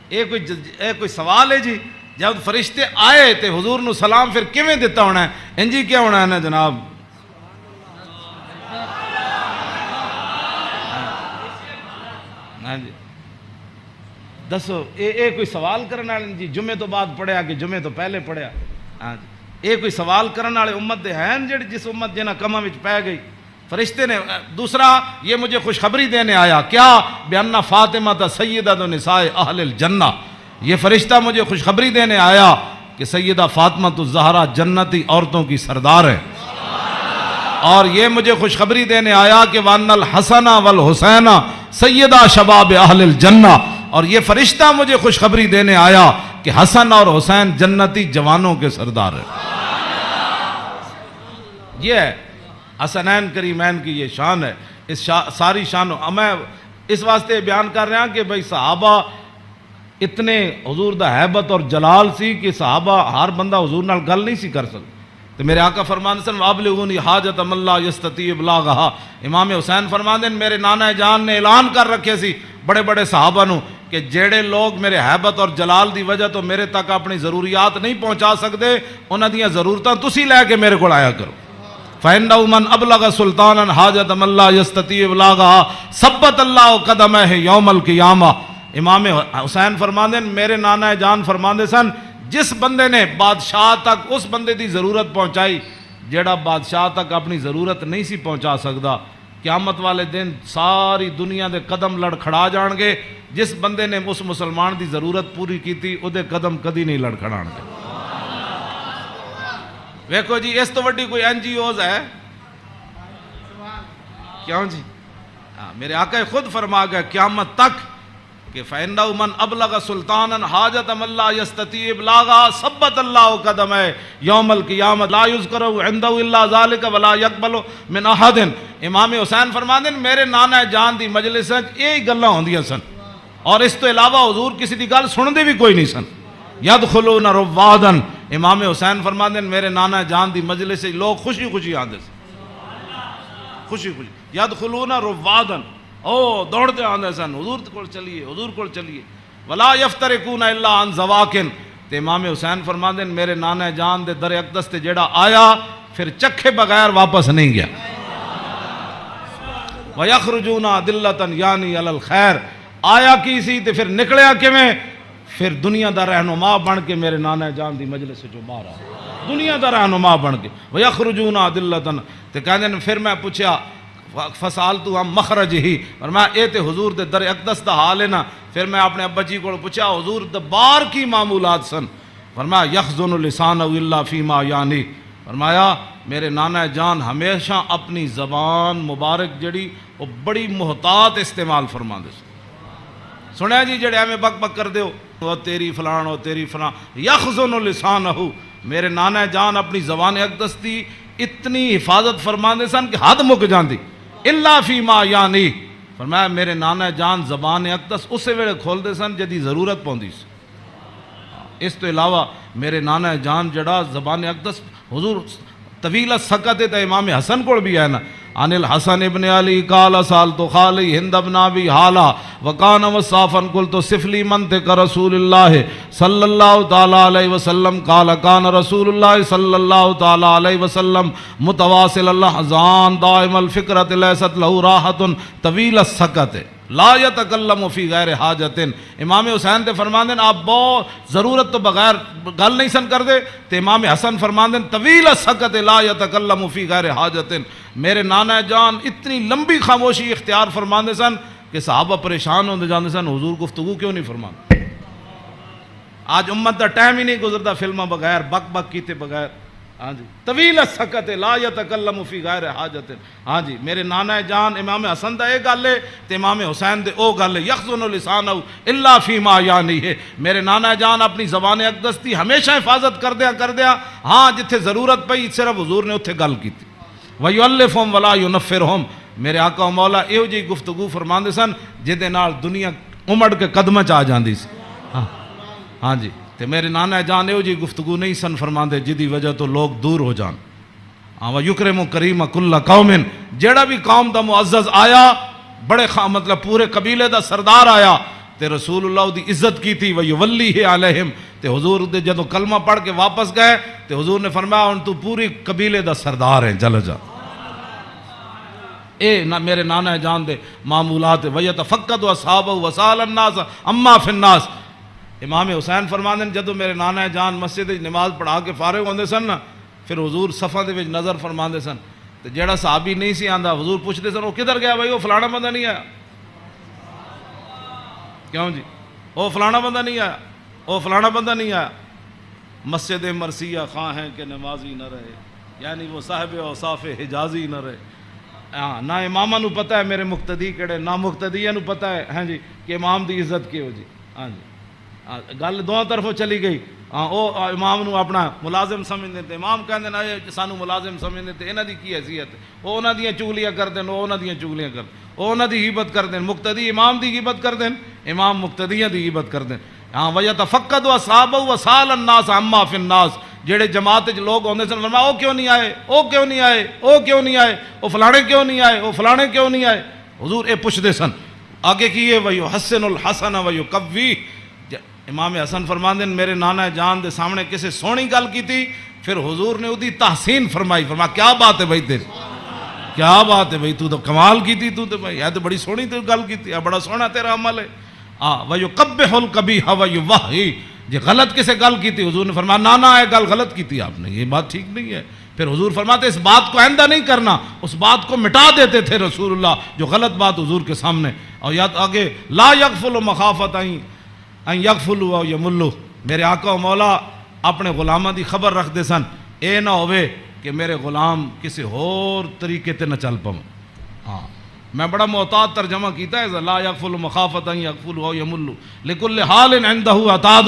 اے کوئی سوال ہے جی؟ جب فرشتے آئے تے حضور نو سلام پھر کیویں دیتا ہونا ہے؟ انجی کیا ہونا ہے نا جناب؟ ہاں جی دسو، اے کوئی سوال کرنے والے جی جمعے تو بعد پڑھیا کہ جمعے تو پہلے پڑھیا؟ ہاں جی اے کوئی سوال کرنے والے امت دے ہیں جڑی جس امت جنہاں کماں وچ پے گئی؟ فرشتے نے دوسرا یہ مجھے خوشخبری دینے آیا، کیا؟ بِأَنَّ فاطمة سیدۃ نساء اہل الجنہ، یہ فرشتہ مجھے خوشخبری دینے آیا کہ سیدہ فاطمہ الزہرا جنتی عورتوں کی سردار ہے، اور یہ مجھے خوشخبری دینے آیا کہ وَأَنَّ الْحَسَنَ وَالْحُسَيْنَ سیدہ شباب اہل الجنہ، اور یہ فرشتہ مجھے خوشخبری دینے آیا کہ حسن اور حسین جنتی جوانوں کے سردار ہے۔ یہ ہے حسنین کریمین کی یہ شان ہے، اس ساری شان میں اس واسطے بیان کر رہا ہوں کہ بھئی صحابہ اتنے حضور دا حیبت اور جلال سی کہ صحابہ ہر بندہ حضور نال گل نہیں سی کر سکتا۔ تو میرے آقا فرماندے سن وَابْلِغُونِی حَاجَةَ مَن لَا يَسْتَطِيعُ إِبْلَاغَهَا، امام حسین فرماندے میرے نانا جان نے اعلان کر رکھے سی بڑے بڑے صحابہ نو کہ جیڑے لوگ میرے حیبت اور جلال دی وجہ تو میرے تک اپنی ضروریات نہیں پہنچا سکتے، انہاں دیاں ضرورتاں تسی لے کے میرے کو آیا کرو۔ فَإِنَّهُ مَنْ أَبْلَغَ سُلْطَانًا حَاجَةَ مَن لَا يَسْتَطِيعُ إِبْلَاغَهَا ثَبَّتَ اللَّهُ قَدَمَيْهِ يَوْمَ الْقِيَامَةِ۔ امام حسین فرماندے میرے نانا جان فرماندے سن جس بندے نے بادشاہ تک اس بندے دی ضرورت پہنچائی جیڑا بادشاہ تک اپنی ضرورت نہیں سی پہنچا سکدا، قیامت والے دن ساری دنیا دے قدم لڑکھڑا جان گے، جس بندے نے اس مسلمان دی ضرورت پوری کی تھی او دے قدم کدی نہیں لڑکھڑان گے۔ ویکھو جی اس تو وڈی کوئی این جی اوز ہے کیوں جی؟ میرے آقا خود فرما گئے قیامت تک کہ فَإِنَّهُ مَنْ أَبْلَغَ سُلْطَانًا حَاجَةَ مَن لَا يَسْتَطِيعُ إِبْلَاغَهَا ثَبَّتَ اللَّهُ قَدَمَيْهِ يَوْمَ الْقِيَامَةِ لَا يُذْكَرُ عِندَهُ إِلَّا ذَلِكَ وَلَا يَقْبَلُ مِنْ أَحَدٍ۔ امام حسین فرماندے میرے نانا جان دی مجلس وچ یہی گلاں ہوندیاں سن، اور اس تو علاوہ حضور کسی دی گل سندے بھی کوئی نہیں سن۔ يَدْخُلُونَ رُوَّادًا، امام حسین فرماندے میرے نانا جان دی مجلس سے لوگ خوشی خوشی آندے سن، خوشی خوشی يَدْخُلُونَ رُوَّادًا، او دوڑتے آندے سن حضور کول چلیے، حضور کول چلیے۔ وَلَا يَفْتَرِقُونَ إِلَّا عَنْ زَوَاقٍ، تے امام حسین فرماندے میرے نانا جان دے در اقدس تے جیڑا آیا پھر چکھے بغیر واپس نہیں گیا۔ وَيَخْرُجُونَ دِلَّةً یعنی علی الخیر، آیا کی سی تے پھر نکلیا کیویں؟ پھر دنیا دا رہنما بن کے میرے نانا جان دی مجلس جو باہر آ دنیا دا رہنما بن کے وَيَخْرُجُونَ عَدِلَّةً تے کہندے نے پھر میں پوچھا فسالتو ہم مخرج ہی اور میں اے تے حضور دے در اقدس دا حال ہے نا. پھر میں اپنے ابا جی کو پوچھا حضور دا بار کی معمولات سن. فرمایا یخزن لسانہ الا فیما یعنی. فرمایا میرے نانا جان ہمیشہ اپنی زبان مبارک جڑی وہ بڑی محتاط استعمال فرما دے سنیا جی جڑے ہمیں بک بک کر دیو وہ تیری فلان وہ تیری فلان. یخزن لسانہ میرے نانا جان اپنی زبان اقدس دی اتنی حفاظت فرما دے سن کہ حد مک جاندی الا فیما یعنی. فرمایا میرے نانا جان زبان اقدس اسے ویلے کھول دے سن جدی ضرورت پوندی سی. اس تو علاوہ میرے نانا جان جڑا زبان اقدس حضور طویل سکت ہے. امام حسن کو بھی ہے نا عن الحسن ابن علی قال سالت خالی ہند ابن ابی حالا وکان وصافا قلت صف لی منطق رسول اللہ صلی اللہ تعالی علیہ وسلم قال کان رسول اللہ صلی اللہ تعالی علیہ وسلم متواصل الاحزان دائم الفکرۃ لیست له راحۃ طویل السکت لا یتکلم فی غیر حاجت. امام حسین تے فرماندے آپ بہت ضرورت تو بغیر گل نہیں سن کر دے. تے امام حسن فرماندے طویل السکت لا یتکلم فی غیر حاجت. میرے نانا جان اتنی لمبی خاموشی اختیار فرماندے سن کہ صحابہ پریشان ہوندے جاندے سن حضور گفتگو کیوں نہیں فرماندے. آج امت دا ٹائم ہی نہیں گزرتا فلماں بغیر بک بک کیتے بغیر. ہاں جی طویل السکت لا یتکلم فی غیر حاجت. ہاں جی میرے نانا جان امام حسن دا اے گل ہے تے امام حسین دے او گل ہے یخزن لسانہ الا فیما یعنی ہے. میرے نانا جان اپنی زبان اقدس دی ہمیشہ حفاظت کر دیا ہاں جتھے ضرورت پئی صرف حضور نے اتھے گل کیتی. وَيُؤَلِّفُهُمْ وَلَا يُنَفِّرُهُمْ. میرے آقا و مولا ایہو جی گفتگو فرماندے سن جدے نال دنیا امڑ کے قدمہ چ آ جاندی سی. ہاں جی تے میرے نانا جان ایہو جی گفتگو نہیں سن فرماندے جدی وجہ تو لوگ دور ہو جان. وَيُكْرِمُ كَرِيمَ كُلَّ قَوْمٍ. جیڑا بھی قوم دا معزز آیا بڑے مطلب پورے قبیلے دا سردار آیا تے رسول اللہ دی عزت کی تھی. وَيُوَلِّهِ عَلَيْهِمْ. تے حضور دے جدو کلمہ پڑھ کے واپس گئے تے حضور نے فرمایا ان تو پوری قبیلے دا سردار ہیں چل جا. اے میرے نانا جان دے معمولات. وَيَتَفَقَّدُ أَصْحَابَهُ وَسَأَلَ النَّاسَ عَمَّا فِي النَّاسِ. امام حسین فرماندے جدو میرے نانا جان مسجد نماز پڑھا کے فارغ ہوندے سن نا پھر حضور صفاں دے وچ نظر فرماندے سن تے جیڑا صحابی نہیں سی آندا حضور پوچھتے سن وہ کدھر گیا بھائی وہ فلانا بندہ نہیں آیا. کیوں جی وہ فلانا بندہ نہیں آیا وہ فلانا بندہ نہیں آیا. مسجد مرثیہ خواہ ہیں کہ نمازی نہ رہے یعنی وہ صاحب اوصاف حجازی نہ رہے. ہاں نہ امامہ نو پتہ ہے میرے مقتدی کیڑے نہ مقتدیہ نو پتہ ہے ہاں جی کہ امام دی عزت کیو جی. ہاں جی گل دونوں طرفوں چلی گئی. ہاں وہ امام نو اپنا ملازم سمجھتے تھے. امام کہندے نا سانو ملازم سمجھتے تھے انہاں دی کی حیثیت ہے وہ انہاں دیاں چگلیاں کردیں وہ انہاں دیاں چگلیاں کردیں وہ انہاں دی غیبت کردیں. مقتدی امام دی غیبت کردیں امام مقتدیاں دی غیبت کردیں. ہاں وَيَتَفَقَّدُ أَصْحَابَهُ وَسَأَلَ النَّاسَ عَمَّا فِي النَّاسِ. جڑے جماعت وچ لوگ ہوندے سن فرمایا او کیوں نہیں آئے او کیوں نہیں آئے او کیوں نہیں آئے او فلانے کیوں نہیں آئے او فلانے کیوں نہیں آئے. حضور اے پوچھدے سن. آگے کیے وَيُحَسِّنُ الْحَسَنَ وَيُقَوِّيهِ. امام حسن فرماندے میرے نانا جان دے سامنے کسے سونی گل کی تھی پھر حضور نے اودی تحسین فرمائی. فرمایا کیا بات ہے بھائی تیری کیا بات ہے بھائی تو کمال کی تھی تو بھائی یہ تو بڑی سونی تو گل کی تھی بڑا سونا تیرا عمل ہے. وَيُقَبِّحُ الْقَبِيحَ وَيُوَحِّي. جی غلط کسے گل کی تھی حضور نے فرمایا نانا ہے گل غلط کی تھی آپ نے یہ بات ٹھیک نہیں ہے. پھر حضور فرماتے اس بات کو آئندہ نہیں کرنا اس بات کو مٹا دیتے تھے رسول اللہ جو غلط بات حضور کے سامنے. اور یاد آگے لا یغفل مخافت ان یغفلوا او یملوا. میرے آقا و مولا اپنے غلاماں دی خبر رکھ دے سن اے نہ ہوئے کہ میرے غلام کسی اور طریقے تے نہ چل پاؤں. ہاں میں بڑا محتاط ترجمہ کیتا ہے لا یغفل مخافت ان یغفلوا او یملوا لکل حال عنده عتاد.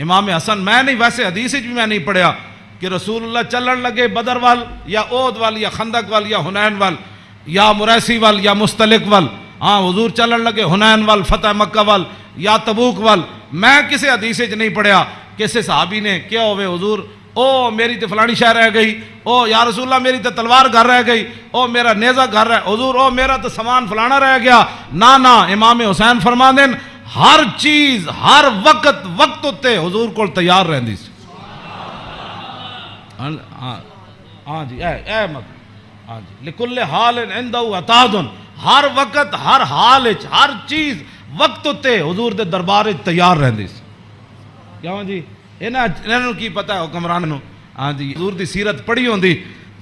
امام حسن میں نہیں ویسے حدیث بھی میں نہیں پڑھیا کہ رسول اللہ چلن لگے بدر وال یا احد وال یا خندق وال یا حنین وال یا مریسی وال یا مستلق وال. ہاں حضور چلن لگے حنین وال فتح مکہ وال یا تبوک وال. میں کسی حدیث نہیں پڑھیا کسی صحابی نے کیا ہوئے حضور او میری تے فلانی شہر رہ گئی او یا رسول اللہ میری تے تلوار گھر رہ گئی او میرا نیزہ گھر رہ حضور او میرا تے سامان فلانا رہ گیا. نا امام حسین فرما دین ہر چیز ہر وقت تے حضور کو تیار رہندی سی. ہاں جی اے مت ہاں جی لکل حال عنده عتاد. ہر وقت ہر حال ہر چیز وقت تے حضور دے دربار تیار رہندی سی. کیوں جی انہوں کی پتہ ہے حکمران نو؟ ہاں جی حضور دی سیرت پڑھی ہوندی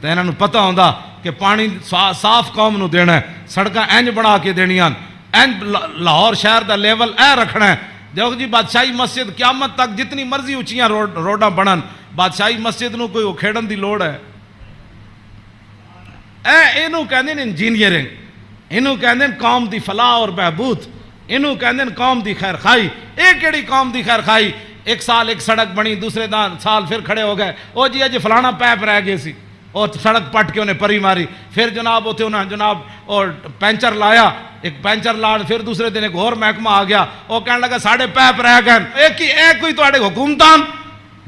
تو انہوں پتہ ہوندا کہ پانی صاف قوم نو دینا ہے، سڑکاں انج بنا کے دینیاں، انج لاہور شہر دا لیول اے رکھنا ہے۔ دیکھو جی بادشاہی مسجد قیامت تک جتنی مرضی اچھیاں روڈاں بنن، بادشاہی مسجد نو کوئی کھیڑن دی لوڑ ہے؟ اینو کہندے نے انجینئرنگ، اینو کہندے قوم دی فلاح اور بہبود، اینو کہندے قوم دی خیر خائی۔ اے کیڑی قوم دی خیر خائی؟ ایک سال ایک سڑک بنی، دوسرے سال پھر کھڑے ہو گئے، او جی اج فلانا پیپ رہ گئے سی، اور سڑک پٹ کے انہیں پری ماری، پھر جناب اتنے انہیں جناب اور پینچر لایا، ایک پینچر لا، پھر دوسرے دن ایک اور محکمہ آ گیا، وہ کہنے لگا ساڑھے پیپ رہ گئے۔ ایک کوئی تواڈے حکومتان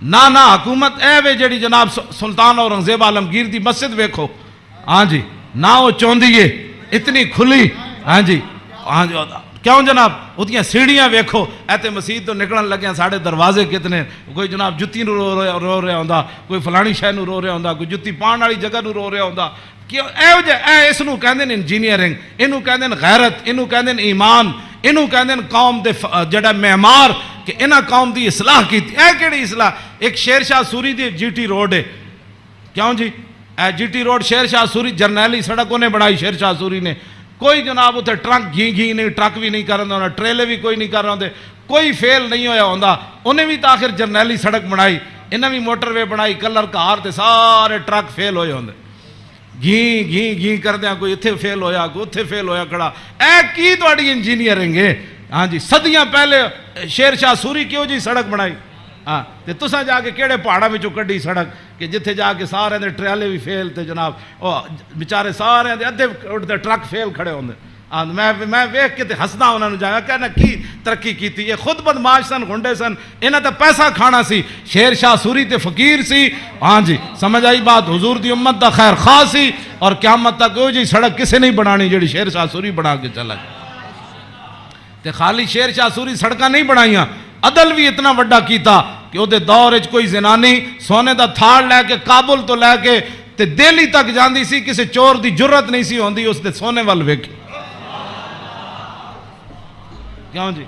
نہ حکومت اے وے جڑی جناب سلطان اورنگزیب عالمگیر دی مسجد ویکھو، ہاں جی نہ وہ چوندی ہے اتنی کھلی، ہاں جی کیوں جناب اتنی سیڑھیاں ویکھو، ایتے مسجد تو نکلن لگے ساڑھے دروازے کتنے، کوئی جناب جتی نو رو رہا ہوندا، کوئی فلانی شے نو رو رہا ہوندا، کوئی جتی پان والی جگہ نو رو رہا ہوندا۔ کیوں اے اس نو کہندے نے انجینئرنگ، اینو کہندے نے غیرت، اینو کہندے نے ایمان، اینو کہندے نے قوم دے جڑا معمار کہ انہاں قوم دی اصلاح کیتی۔ اے کیڑی اصلاح؟ ایک شیر شاہ سوری دی جی ٹی روڈ ہے، کیوں جی اے جی ٹی روڈ شیر شاہ سوری جرنیلی سڑک انہیں بنائی شیر شاہ سوری نے، کوئی جناب اتنے ٹرک گھی نہیں، ٹرک بھی نہیں کر رہا ہوں، ٹریلے بھی کوئی نہیں کر رہا ہوں، کوئی فیل نہیں ہویا ہوندا، انہیں بھی تاخر جرنیلی سڑک بنائی، انہیں بھی موٹر وے بنائی، کلر کار تے سارے ٹرک فیل ہوئے ہوندے، گھی کر دیا، کوئی اتھے فیل ہویا، کوئی اتھے فیل ہویا کھڑا۔ اے کی تواڈی انجینئرنگ ہے؟ ہاں جی صدیاں پہلے شیر شاہ سوری کیوں جی سڑک بنائی؟ ہاں تے تساں جا کے کیڑے پہاڑاں وچوں کڈی سڑک کہ جتھے جا کے سارے دے ٹریلے بھی فیل تے جناب او بیچارے سارے دے ادھے اٹھتے ٹرک فیل کھڑے ہوندے۔ میں ویکھ کے تے ہسدا انہاں نو جایا کہنا کی ترقی کیتی، یہ خود بدماش سن، گھنڈے سن، انہاں تے پیسہ کھانا سی۔ شیر شاہ سوری تے فقیر سی، ہاں جی سمجھ آئی بات، حضور دی امت دا خیر خواہ سی، اور قیامت تک وہ جی سڑک کسے نہیں بنانی جڑی شیر شاہ سوری بنا کے چلا گیا۔ تے خالی شیر شاہ سوری سڑکاں نہیں بنائیاں، عدل بھی اتنا وڈا کیتا کہ وہ دور وچ کوئی زنانی سونے دا تھاڑ لے کے کابل تو لے کے تے دہلی تک جاندی سی، کسی چور دی جرت نہیں سی ہوندی اس دے سونے وال ویکھ۔ کیوں جی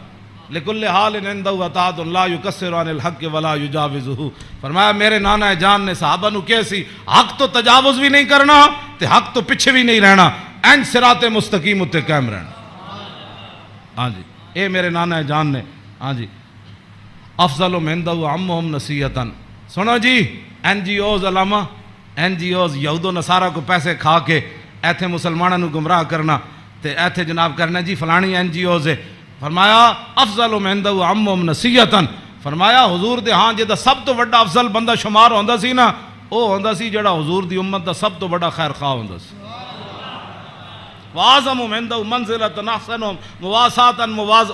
لکل حال عندہ عطاء لا یکسر عن الحق ولا یجاوزہ۔ فرمایا میرے نانا جان نے صحابہ نو کیسی حق تو تجاوز بھی نہیں کرنا تے حق تو پیچھے بھی نہیں رہنا، این صراط مستقیم اتے قائم رہنا۔ ہاں جی اے میرے نانا جان نے، ہاں جی افضل عندہ عمہم نصیحتاً۔ سنو جی این جی اوز علامہ، این جی اوز یہود و نصارہ کو پیسے کھا کے ایتھے مسلمانوں گمراہ کرنا تے ایتھے جناب کرنا جی فلانی این جی اوز ہے۔ فرمایا افضل عندہ عمہم نصیحتاً، فرمایا حضور دے ہاں جدا سب تو بڑا افضل بندہ شمار ہوندا سی نا، او ہوندا سی جڑا حضور دی امت دا سب تو بڑا خیر خواہ ہوندا سی۔ وَاعْظَمُ عِنْدَهُ مَنْزِلَةً أَحْسَنُهُمْ مُوَاسَاةً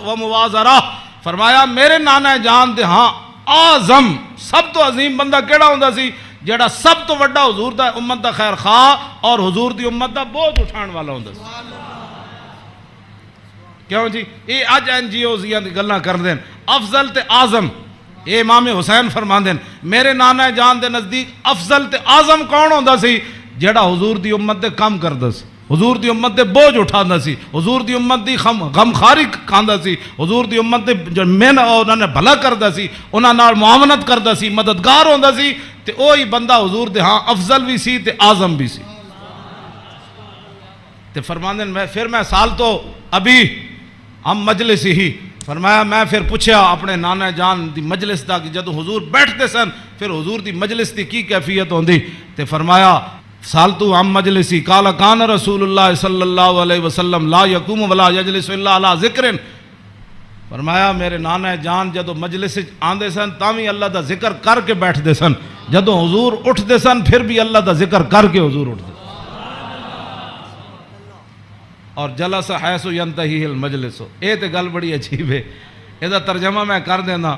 وَمُوَازَرَةً۔ فرمایا میرے نانا جان دے ہاں اعظم سب تو عظیم بندہ کیڑا ہوندا سی جڑا سب تو بڑا حضور دا امت دا خیر خواہ اور حضور دی امت دا بوجھ اٹھان والا ہوندا سی۔ کیوں جی یہ اج این جی اوز دی گلاں کر دین افضل تے اعظم، یہ امام حسین فرماندے میرے نانا جان دے نزدیک افضل تے اعظم کون ہوندا سی جڑا حضور دی امت دے کم کردا سی، حضور دی امت دے بوجھ اٹھاندا سی، حضور دی امت دی غم خاری کھاندا سی، حضور دی امت دے جو من انہاں نے بھلا کردا سی، انہاں نال معاونت کردا سی، مددگار ہوندا سی، تے اوہی بندہ حضور دے ہاں افضل بھی سی تے اعظم بھی سی۔ تے فرماندے پھر میں سال تو ابھی ہم مجلس ہی، فرمایا میں پھر پوچھا اپنے نانا جان دی مجلس دا کہ جدو حضور بیٹھتے سن پھر حضور دی مجلس دی کی کیفیت ہوندی، تے فرمایا سالتو عن مجلسی قال کان رسول اللہ صلی اللہ علیہ وسلم لا یقوم ولا یجلس الا علی ذکر۔ فرمایا میرے نانا جان جدو مجلس آندے سن تاوی اللہ دا ذکر کر کے بیٹھتے سن، جدو حضور اٹھتے سن پھر بھی اللہ دا ذکر کر کے حضور اٹھتے سن۔ اور جلس حیث ینتہی المجلس، اے تے گل بڑی عجیب ہے، اے دا ترجمہ میں کر دینا۔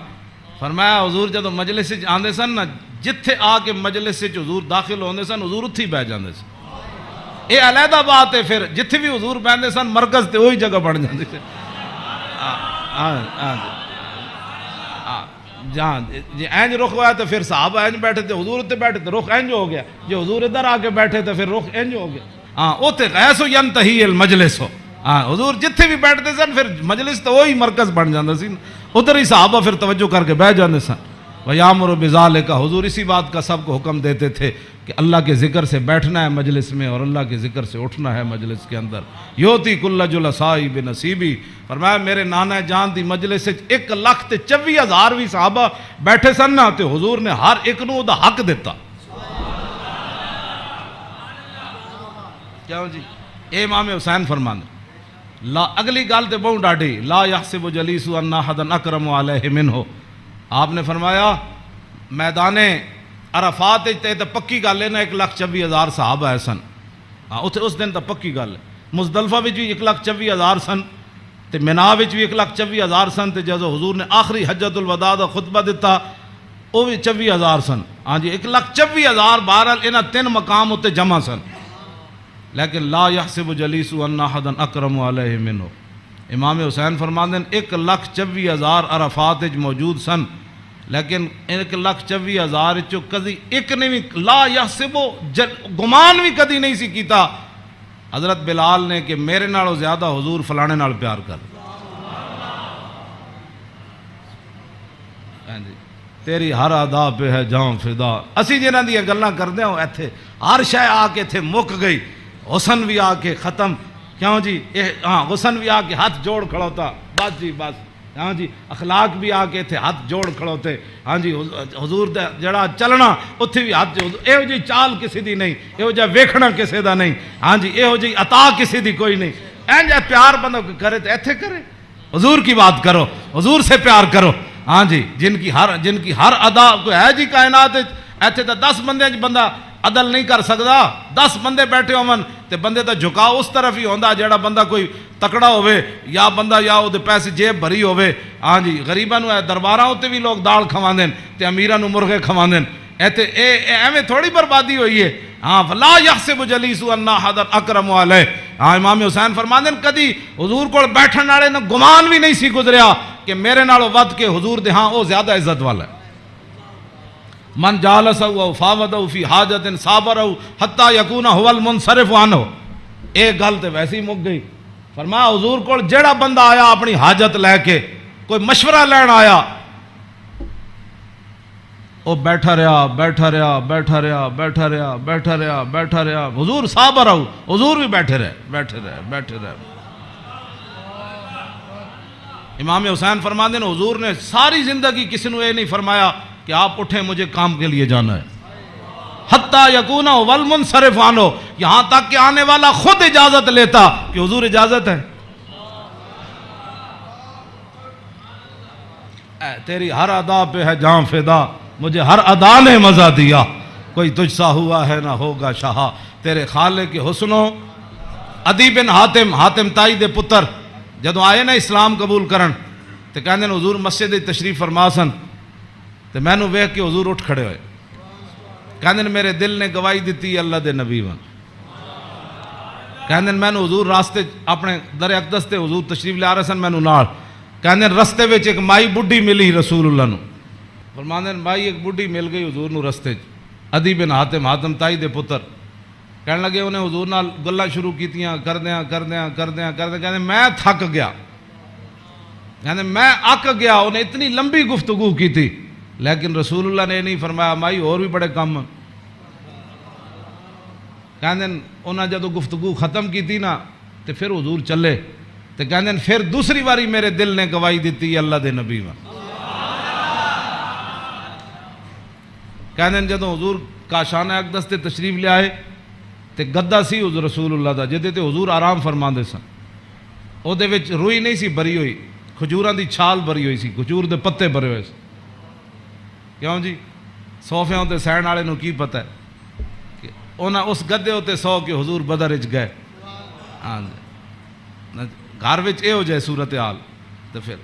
فرمایا حضور جدو مجلس آندے سن نا جتھے آ کے مجلس سے حضور داخل ہوندے سن حضور اتھی بیٹھ جاندے سن۔ اے علیحدہ بات ہے، پھر جتھے بھی حضور بیٹھتے سن مرکز تے وہی جگہ بن جاندے سن۔ جہاں جی اینج رخ ہوا تو پھر صحابہ اینج بیٹھے تھے، حضور اتنے بیٹھے تھے رخ اینج ہو گیا، جی حضور ادھر آ کے بیٹھے تھے پھر رخ اینج ہو گیا۔ ہاں اوتے غیث ینتہی المجلس ہو، ہاں حضور جتھے بھی بیٹھتے سن پھر مجلس تو وہی مرکز بن جاندہ سی، ادھر ہی صحابہ پھر توجہ کر کے بیٹھ جانے سن. وَيَأْمُرُ بِذَلِكَ حضور اسی بات کا سب کو حکم دیتے تھے کہ اللہ کے ذکر سے بیٹھنا ہے مجلس میں اور اللہ کے ذکر سے اٹھنا ہے مجلس کے اندر. یوتی کل جلسائی بنصیبی فرمایا میرے نانا جان دی مجلس سے 1,24,000 بھی صحابہ بیٹھے سن نا تے حضور نے ہر ایک نو دا حق دیتا. کیا جی اے امام حسین فرمانے لا اگلی گل تے بہت ڈاڈی لا یحسب جلیس ان احد اکرم علیہ منہ. آپ نے فرمایا میدان عرفات تے پکی گل ہے نا 1,24,000 صحابہ ہے سن. اتنے اس دن تو پکی گل ہے. مزدلفہ بھی 1,24,000 سن تے مینا بھی 1,24,000 سن تے جدو حضور نے آخری حجت الوداع دا خطبہ دیتا وہ بھی 24,000 سن. ہاں جی 1,24,000 بہرحال انہاں 3 مقام اتنے جمع سن. لیکن لا یحسب جلیس ان احد اکرم علیہ منہ. امام حسین فرماندے 1,24,000 عرفات موجود سن لیکن 1,24,000 چو کدی ایک نے بھی لا یحسب گمان بھی کدی نہیں سی کیتا حضرت بلال نے کہ میرے نالوں زیادہ حضور فلانے نال پیار کر. تیری ہر ادا پہ ہے جاں فدا. اسی جنہاں دی گلاں کردے ہوں ایتھے ہر شے آ کے ایتھے مک گئی. حسن بھی آ کے ختم. کیوں جی ہاں حسن بھی آ کے ہاتھ جوڑ کھڑوتا بس جی بس. ہاں جی اخلاق بھی آ کے تھے ہاتھ جوڑ کھڑوتے. ہاں جی حضور دا جڑا چلنا اتھے بھی ہاتھ یہو جی چال کسی دی نہیں یہو جا ویکھنا کسی دا نہیں. ہاں جی یہو جی عطا کسی دی کوئی نہیں. این جا پیار بندہ کرے تو ایتھے کرے. حضور کی بات کرو حضور سے پیار کرو. ہاں جی جن کی ہر ادا کوئی ہے جی کائنات ایتھے تو 10 بندے بندہ عدل نہیں کر سکتا. 10 بندے بیٹھے ہون تے بندے دا جھکاؤ اس طرف ہی ہوندا جیڑا بندہ کوئی تکڑا ہوئے یا بندہ یا او دے پیسے جیب بھری ہوئے. ہاں جی غریباں نو درباراں اُتے بھی لوگ دال کھواندے تے امیراں نو مرغے کھواندے. ایتھے ایویں تھوڑی بربادی ہوئی ہے. ہاں فلا یحسب جلیس ان احد اکرم علیہ. ہاں امام حسین فرماندے کدی حضور کول بیٹھن والے نو گمان بھی نہیں سی گزریا کہ میرے نالوں ود کے حضور دے ہاں او زیادہ عزت والا ہے. من جالسہ او فاودہ فی حاجت صابرہ حتی یکون هو المنصرف عنہ. ایک گل تے ویسے ہی مک گئی. فرمایا حضور کو جیڑا بندہ آیا اپنی حاجت لے کے کوئی مشورہ لین آیا وہ بیٹھا رہا بیٹھا رہا بیٹھا رہا بیٹھا رہا بیٹھا رہا بیٹھا رہا. حضور صابر ہو حضور بھی بیٹھے رہے بیٹھے رہے بیٹھے رہے. امام حسین فرماندے ہیں حضور نے ساری زندگی کسی نے یہ نہیں فرمایا کہ آپ اٹھیں مجھے کام کے لیے جانا ہے. حتیٰ یکون والمنصرف عنہ یہاں تک کہ آنے والا خود اجازت لیتا کہ حضور اجازت ہے. تیری ہر ادا پہ ہے جاں فدا مجھے ہر ادا نے مزہ دیا کوئی تجھ سا ہوا ہے نہ ہوگا شاہا. تیرے خالق کے حسنوں عدی بن حاتم تائی دے پتر جدو آئے نا اسلام قبول کرن تو کہندے حضور مسجد تشریف فرما سن تو میں نو ویکھ کے حضور اٹھ کھڑے ہوئے. کہندے میرے دل نے گواہی دیتی اللہ دے نبی ون. کہندے میں نو حضور راستے اپنے در اقدس تے حضور تشریف لے آ رہے سن میں نو نال. کہندے رستے وچ ایک مائی بڈھی ملی رسول اللہ نو. فرماندے مائی ایک بڈھی مل گئی حضور نو رستے عدی بن حاتم تائی دے پتر. کہنے لگے انہیں حضور نال گلاں شروع کیتیاں کردیاں کہندے میں تھک گیا. کہندے میں اک گیا. انہیں اتنی لمبی گفتگو کی تھی لیکن رسول اللہ نے نہیں فرمایا مائی اور بھی بڑے کام. کہندے انہاں جدو گفتگو ختم کی تھی نا تو پھر حضور چلے تو کہندے پھر دوسری باری میرے دل نے گواہی دیتی اللہ دے نبی ون. کہندے جدو حضور کاشانہ اقدس تے تشریف لے آئے تے گدا سی حضور رسول اللہ دا جدے تے حضور آرام فرماندے سن. او دے وچ روئی نہیں سی بری ہوئی کھجوراں دی چھال بری ہوئی سی کھجور دے پتے بھرے ہوئے سی. کیوں جی صوفیاں تے سہن والے نو کی پتہ ہے کہ انہاں اس گدے ہوتے سو کہ حضور بدر وچ گئے. ہاں گھر وچ اے ہو جائے صورتحال تو پھر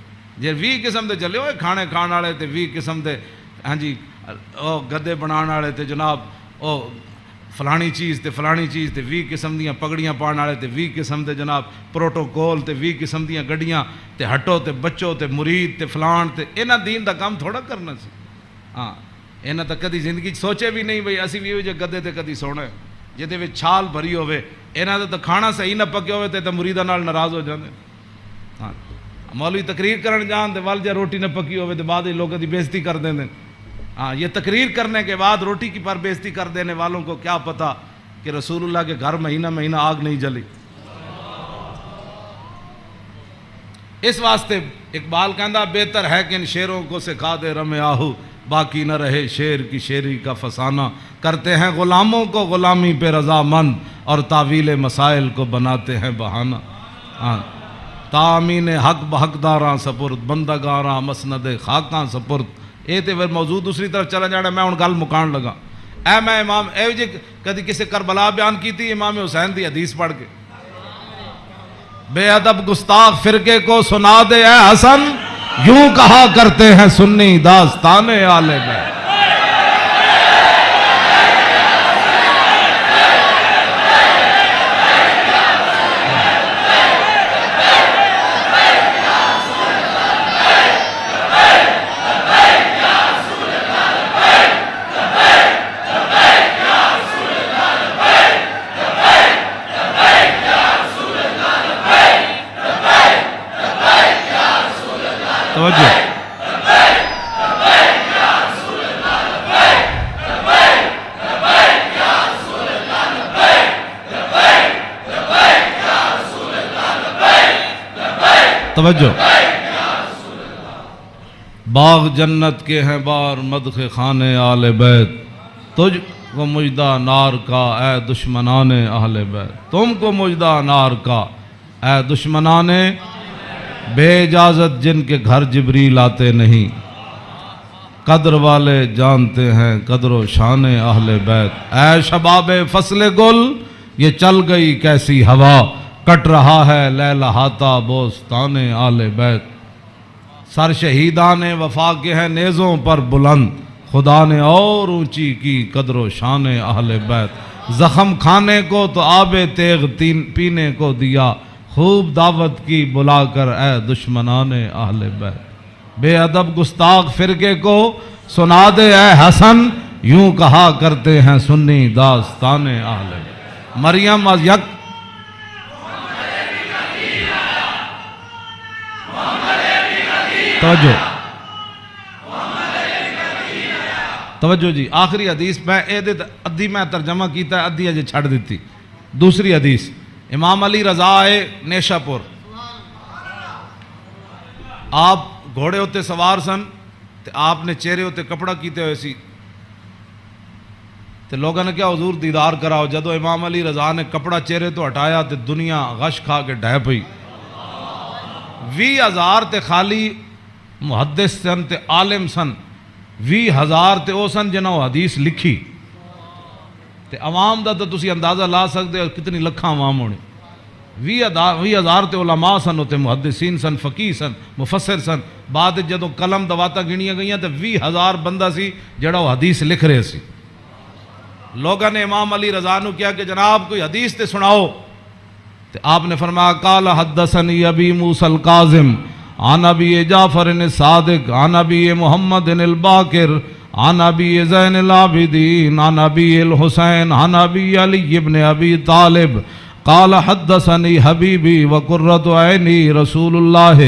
جے 20 قسم دے چلے ہوئے کھانے کھان والے تے 20 قسم دے ہاں جی او گدے بنان والے تے جناب او فلانی چیز تے 20 قسم دیاں پگڑیاں پان والے تے 20 قسم دے جناب پروٹوکول تے 20 قسم دیاں گڈیاں تے ہٹو تے بچو تے مرید تے فلان تے انہاں دین دا کام تھوڑا کرنا سی. ہاں انہاں تا کدی زندگی سوچے بھی نہیں بھئی اسی بھی جے گدے تے کدی سونا جہدے وچ چھال بھری ہوئے. انہاں دا تا کھانا صحیح نہ پکے ہوئے تے مریداں نال ناراض ہو جاندے. ہاں مولوی تقریر کرن جان تے ول جا روٹی نہ پکی ہوئے تے بعد لوگوں دی بےزتی کر دیں دیں. ہاں یہ تقریر کرنے کے بعد روٹی کی پر بےزتی کر دینے والوں کو کیا پتا کہ رسول اللہ کے گھر مہینہ مہینہ آگ نہیں جلی. اس واسطے اقبال کہندا بہتر ہے کہ ان شیروں کو سکھا دے رم آہو باقی نہ رہے شیر کی شیری کا فسانہ. کرتے ہیں غلاموں کو غلامی پہ رضامند اور تعویل مسائل کو بناتے ہیں بہانہ. تامین حق بحقداراں سپرد بندگاراں مسند خاکاں سپرد. اے تے پھر موضوع دوسری طرف چلا جانا. میں ہن گل مکان لگا. اے میں امام اے جی کدی کسی کربلا بیان کی تھی امام حسین دی حدیث پڑھ کے بے ادب گستاخ فرقے کو سنا دے اے حسن یوں کہا کرتے ہیں سنی داستان آل بیت. توجہ توجہ. باغ جنت کے ہیں بار مدخ خانے آل بیت. تجھ کو مجدہ نار کا اے دشمنان اہل بیت. تم کو مجدہ نار کا اے دشمنان بے اجازت جن کے گھر جبریل آتے نہیں. قدر والے جانتے ہیں قدر و شان اہل بیت. اے شباب فصل گل یہ چل گئی کیسی ہوا کٹ رہا ہے لہلہاتا بوستان اہل بیت. سر شہیدان وفا کے ہیں نیزوں پر بلند خدا نے اور اونچی کی قدر و شان اہل بیت. زخم کھانے کو تو آب تیغ پینے کو دیا خوب دعوت کی بلا کر اے دشمنان اہل بیت. بے ادب گستاخ فرقے کو سنا دے اے حسن یوں کہا کرتے ہیں سنی داستان اہل بیت. مریم از یک توجہ جی. آخری حدیث میں ادھی میں ترجمہ کیتا ہے ادھی اجے چھڑ دیتی. دوسری حدیث امام علی رضا آئے نیشا پور. آپ گھوڑے ہوتے سوار سن تے آپ نے چہرے ہوتے کپڑا کیتے ہوئے سی تے لوگوں نے کیا حضور دیدار کراؤ. جدو امام علی رضا نے کپڑا چہرے تو ہٹایا تے دنیا غش کھا کے ڈھہ پئی. 20,000 تے خالی محدث سن تے عالم سن. 20,000 تے او سن جنہوں حدیث لکھی تے عوام دا تو تسی اندازہ لا سکتے ہو کتنی لکھاں عوام ہونے. 20,000 تے علماء سن ہوتے محدثین سن فقیہ سن مفسر سن. بعد جدوں قلم دواتا گنیاں گئیاں تے 20,000 بندہ سی جڑا وہ حدیث لکھ رہے سی. لوگوں نے امام علی رضا نو کیا کہ جناب کوئی حدیث تے سناؤ. تے آپ نے فرمایا قال حدثنی ابی موسیٰ الکاظم عن ابی جعفر الصادق عن ابی محمد الباقر عن ابی زین العابدین عن ابی الحسین عن ابی علی ابن ابی طالب قال حدثنی حبیبی وقرۃ عینی رسول اللہ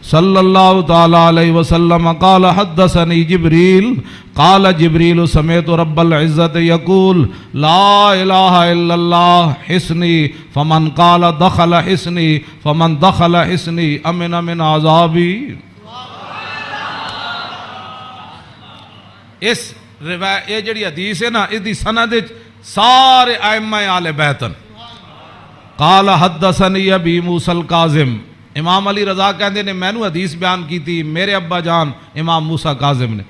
صلی اللہ تعالی علیہ وسلم قال حدثنی جبریل قال جبریل سمعت رب العزت یقول لا الہ الا اللہ حسنی فمن قال دخل حسنی فمن دخل حسنی امن من عذابی. اس روایت یہ جڑی حدیث ہے نا اس دی سند سارے ائمہ آل بیتن. قال حدثنی ابی موسیٰ الکاظم. امام علی رضا کہندے نے میں نو حدیث بیان کی تھی میرے ابا جان امام موسیٰ کاظم نے.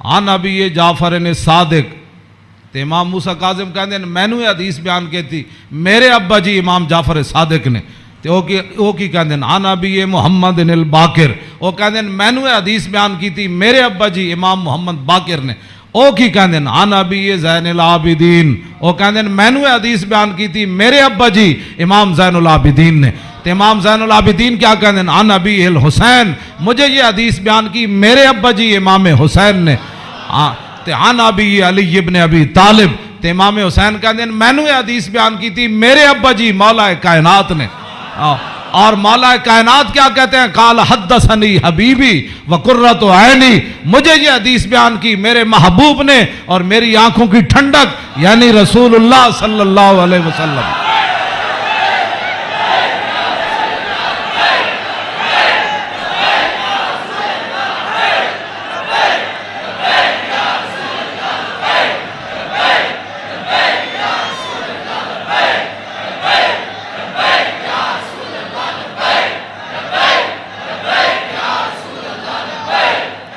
عن ابی جعفر صادق تے امام موسیٰ کاظم کہندے نے میں نو حدیث بیان کی تھی میرے ابا جی امام جعفر صادق نے. تے او کی کہندے نے عن ابی محمد الباقر او کہندے نے میں نو حدیث بیان کی تھی میرے ابا جی امام محمد باقر نے. او کی کہندے نے عن ابی زین العابدین او کہندے نے میں نو حدیث بیان کی تھی میرے ابا جی امام زین العابدین نے. تے امام زین العابدین کیا کہندے ہیں عن ابی الحسین مجھے یہ حدیث بیان کی میرے ابا جی امام حسین نے. تے عن ابی علی ابن ابی طالب تے امام حسین کہندے ہیں میں نے یہ حدیث بیان کی تھی میرے ابا جی مولا کائنات نے. اور مولا کائنات کیا کہتے ہیں؟ قال حدثنی حبیبی وقرۃ عینی، مجھے یہ حدیث بیان کی میرے محبوب نے اور میری آنکھوں کی ٹھنڈک یعنی رسول اللہ صلی اللہ علیہ وسلم۔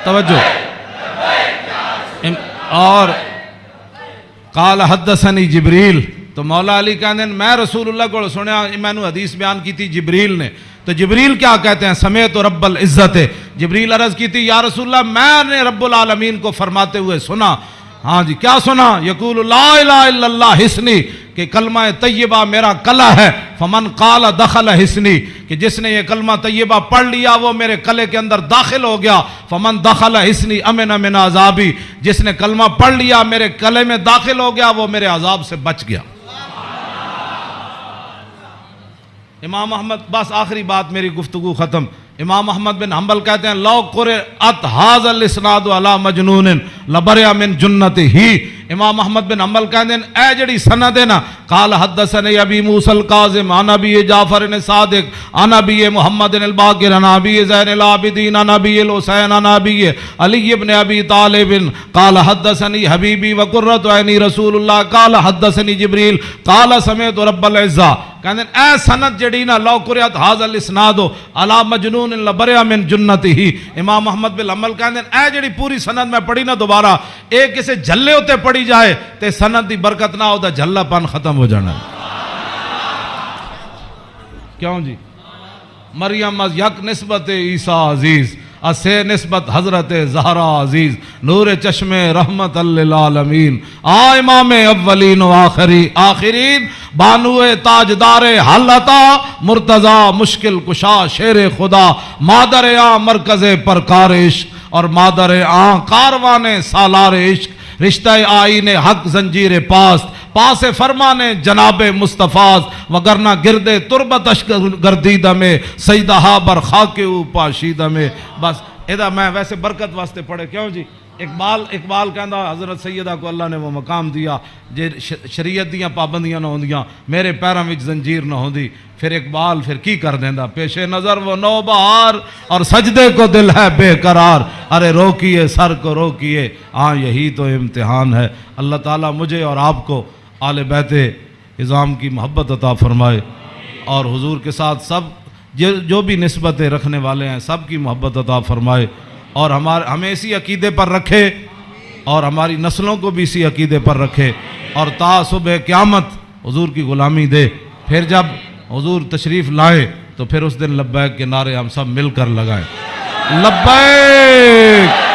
توجہ، اور قال حدثنی جبریل، تو مولا علی کہتے ہیں میں رسول اللہ کو سنیا، میں نے حدیث بیان کی تھی جبریل نے، تو جبریل کیا کہتے ہیں؟ سمیت رب العزت، جبریل عرض کی تھی یا رسول اللہ میں نے رب العالمین کو فرماتے ہوئے سنا، ہاں جی کیا سنا؟ یقول لا الہ الا اللہ حسنی، کہ کلمہ طیبہ میرا کلا ہے، فمن قال دخل حسنی، کہ جس نے یہ کلمہ طیبہ پڑھ لیا وہ میرے کلے کے اندر داخل ہو گیا، فمن دخل حسنی امن من عذابی، جس نے کلمہ پڑھ لیا میرے کلے میں داخل ہو گیا وہ میرے عذاب سے بچ گیا۔ امام احمد، بس آخری بات میری گفتگو ختم، امام احمد بن حنبل کہتے ہیں لو قرأت ھذا الاسناد علی مجنون لبرئ من جنتہ، امام احمد بن حنبل کہتے ہیں اے جڑی سند ہے نا، قال حدثنی ابی موسیٰ الکاظم عن ابی جعفر صادق عن ابی محمد الباقر عن ابی زین العابدین عن ابی الحسین عن ابی علی بن ابی طالب قال حدثنی حبیبی وقرۃ عینی رسول اللہ قال حدثنی جبریل قال سمعت رب العزہ، کہتے ہیں اے سند جڑی نا لو قرأت ھذا الاسناد علی مجنون لبرئ من جنتہ، امام احمد بن حنبل کہتے ہیں اے جڑی پوری سند میں پڑھی نا دوبارہ ایک کسے جھلے ہوتے پڑھی جائے تے سند دی برکت نہ ہو دا جھلا پن ختم ہو جانا۔ کیوں جی؟ مریم از یک نسبت عیسیٰ عزیز، اسے نسبت حضرت زہرا عزیز، نور چشم رحمت للعالمین، امام اولین و آخرین، بانو تاجدار حلتا، مرتضی مشکل کشا شیر خدا، مادر آں مرکز پرکار عشق اور مادر آں کاروان سالار عشق، رشتہ آئین حق زنجیر پاس فرمان جناب مصطفیٰ، وگرنہ گردے تربتش گردیدہ میں سیدہا بر خاک او پاشیدہ میں۔ بس ادھا میں ویسے برکت واسطے پڑھے، کیوں جی؟ اقبال کہندا حضرت سیدہ کو اللہ نے وہ مقام دیا جے شریعت دیاں پابندیاں نہ ہوندیاں میرے پیراں وچ زنجیر نہ ہوندی، پھر اقبال پھر کی کر دیندا، پیش نظر وہ نو بہار اور سجدے کو دل ہے بے قرار، ارے روکیے سر کو روکیے، ہاں یہی تو امتحان ہے۔ اللہ تعالیٰ مجھے اور آپ کو آل بیت اعظام کی محبت عطا فرمائے، اور حضور کے ساتھ سب جو بھی نسبتیں رکھنے والے ہیں سب کی محبت عطا فرمائے، اور ہمیں اسی عقیدے پر رکھے اور ہماری نسلوں کو بھی اسی عقیدے پر رکھے، اور تا صبح قیامت حضور کی غلامی دے۔ پھر جب حضور تشریف لائے تو پھر اس دن لبیک کے نعرے ہم سب مل کر لگائیں، لبیک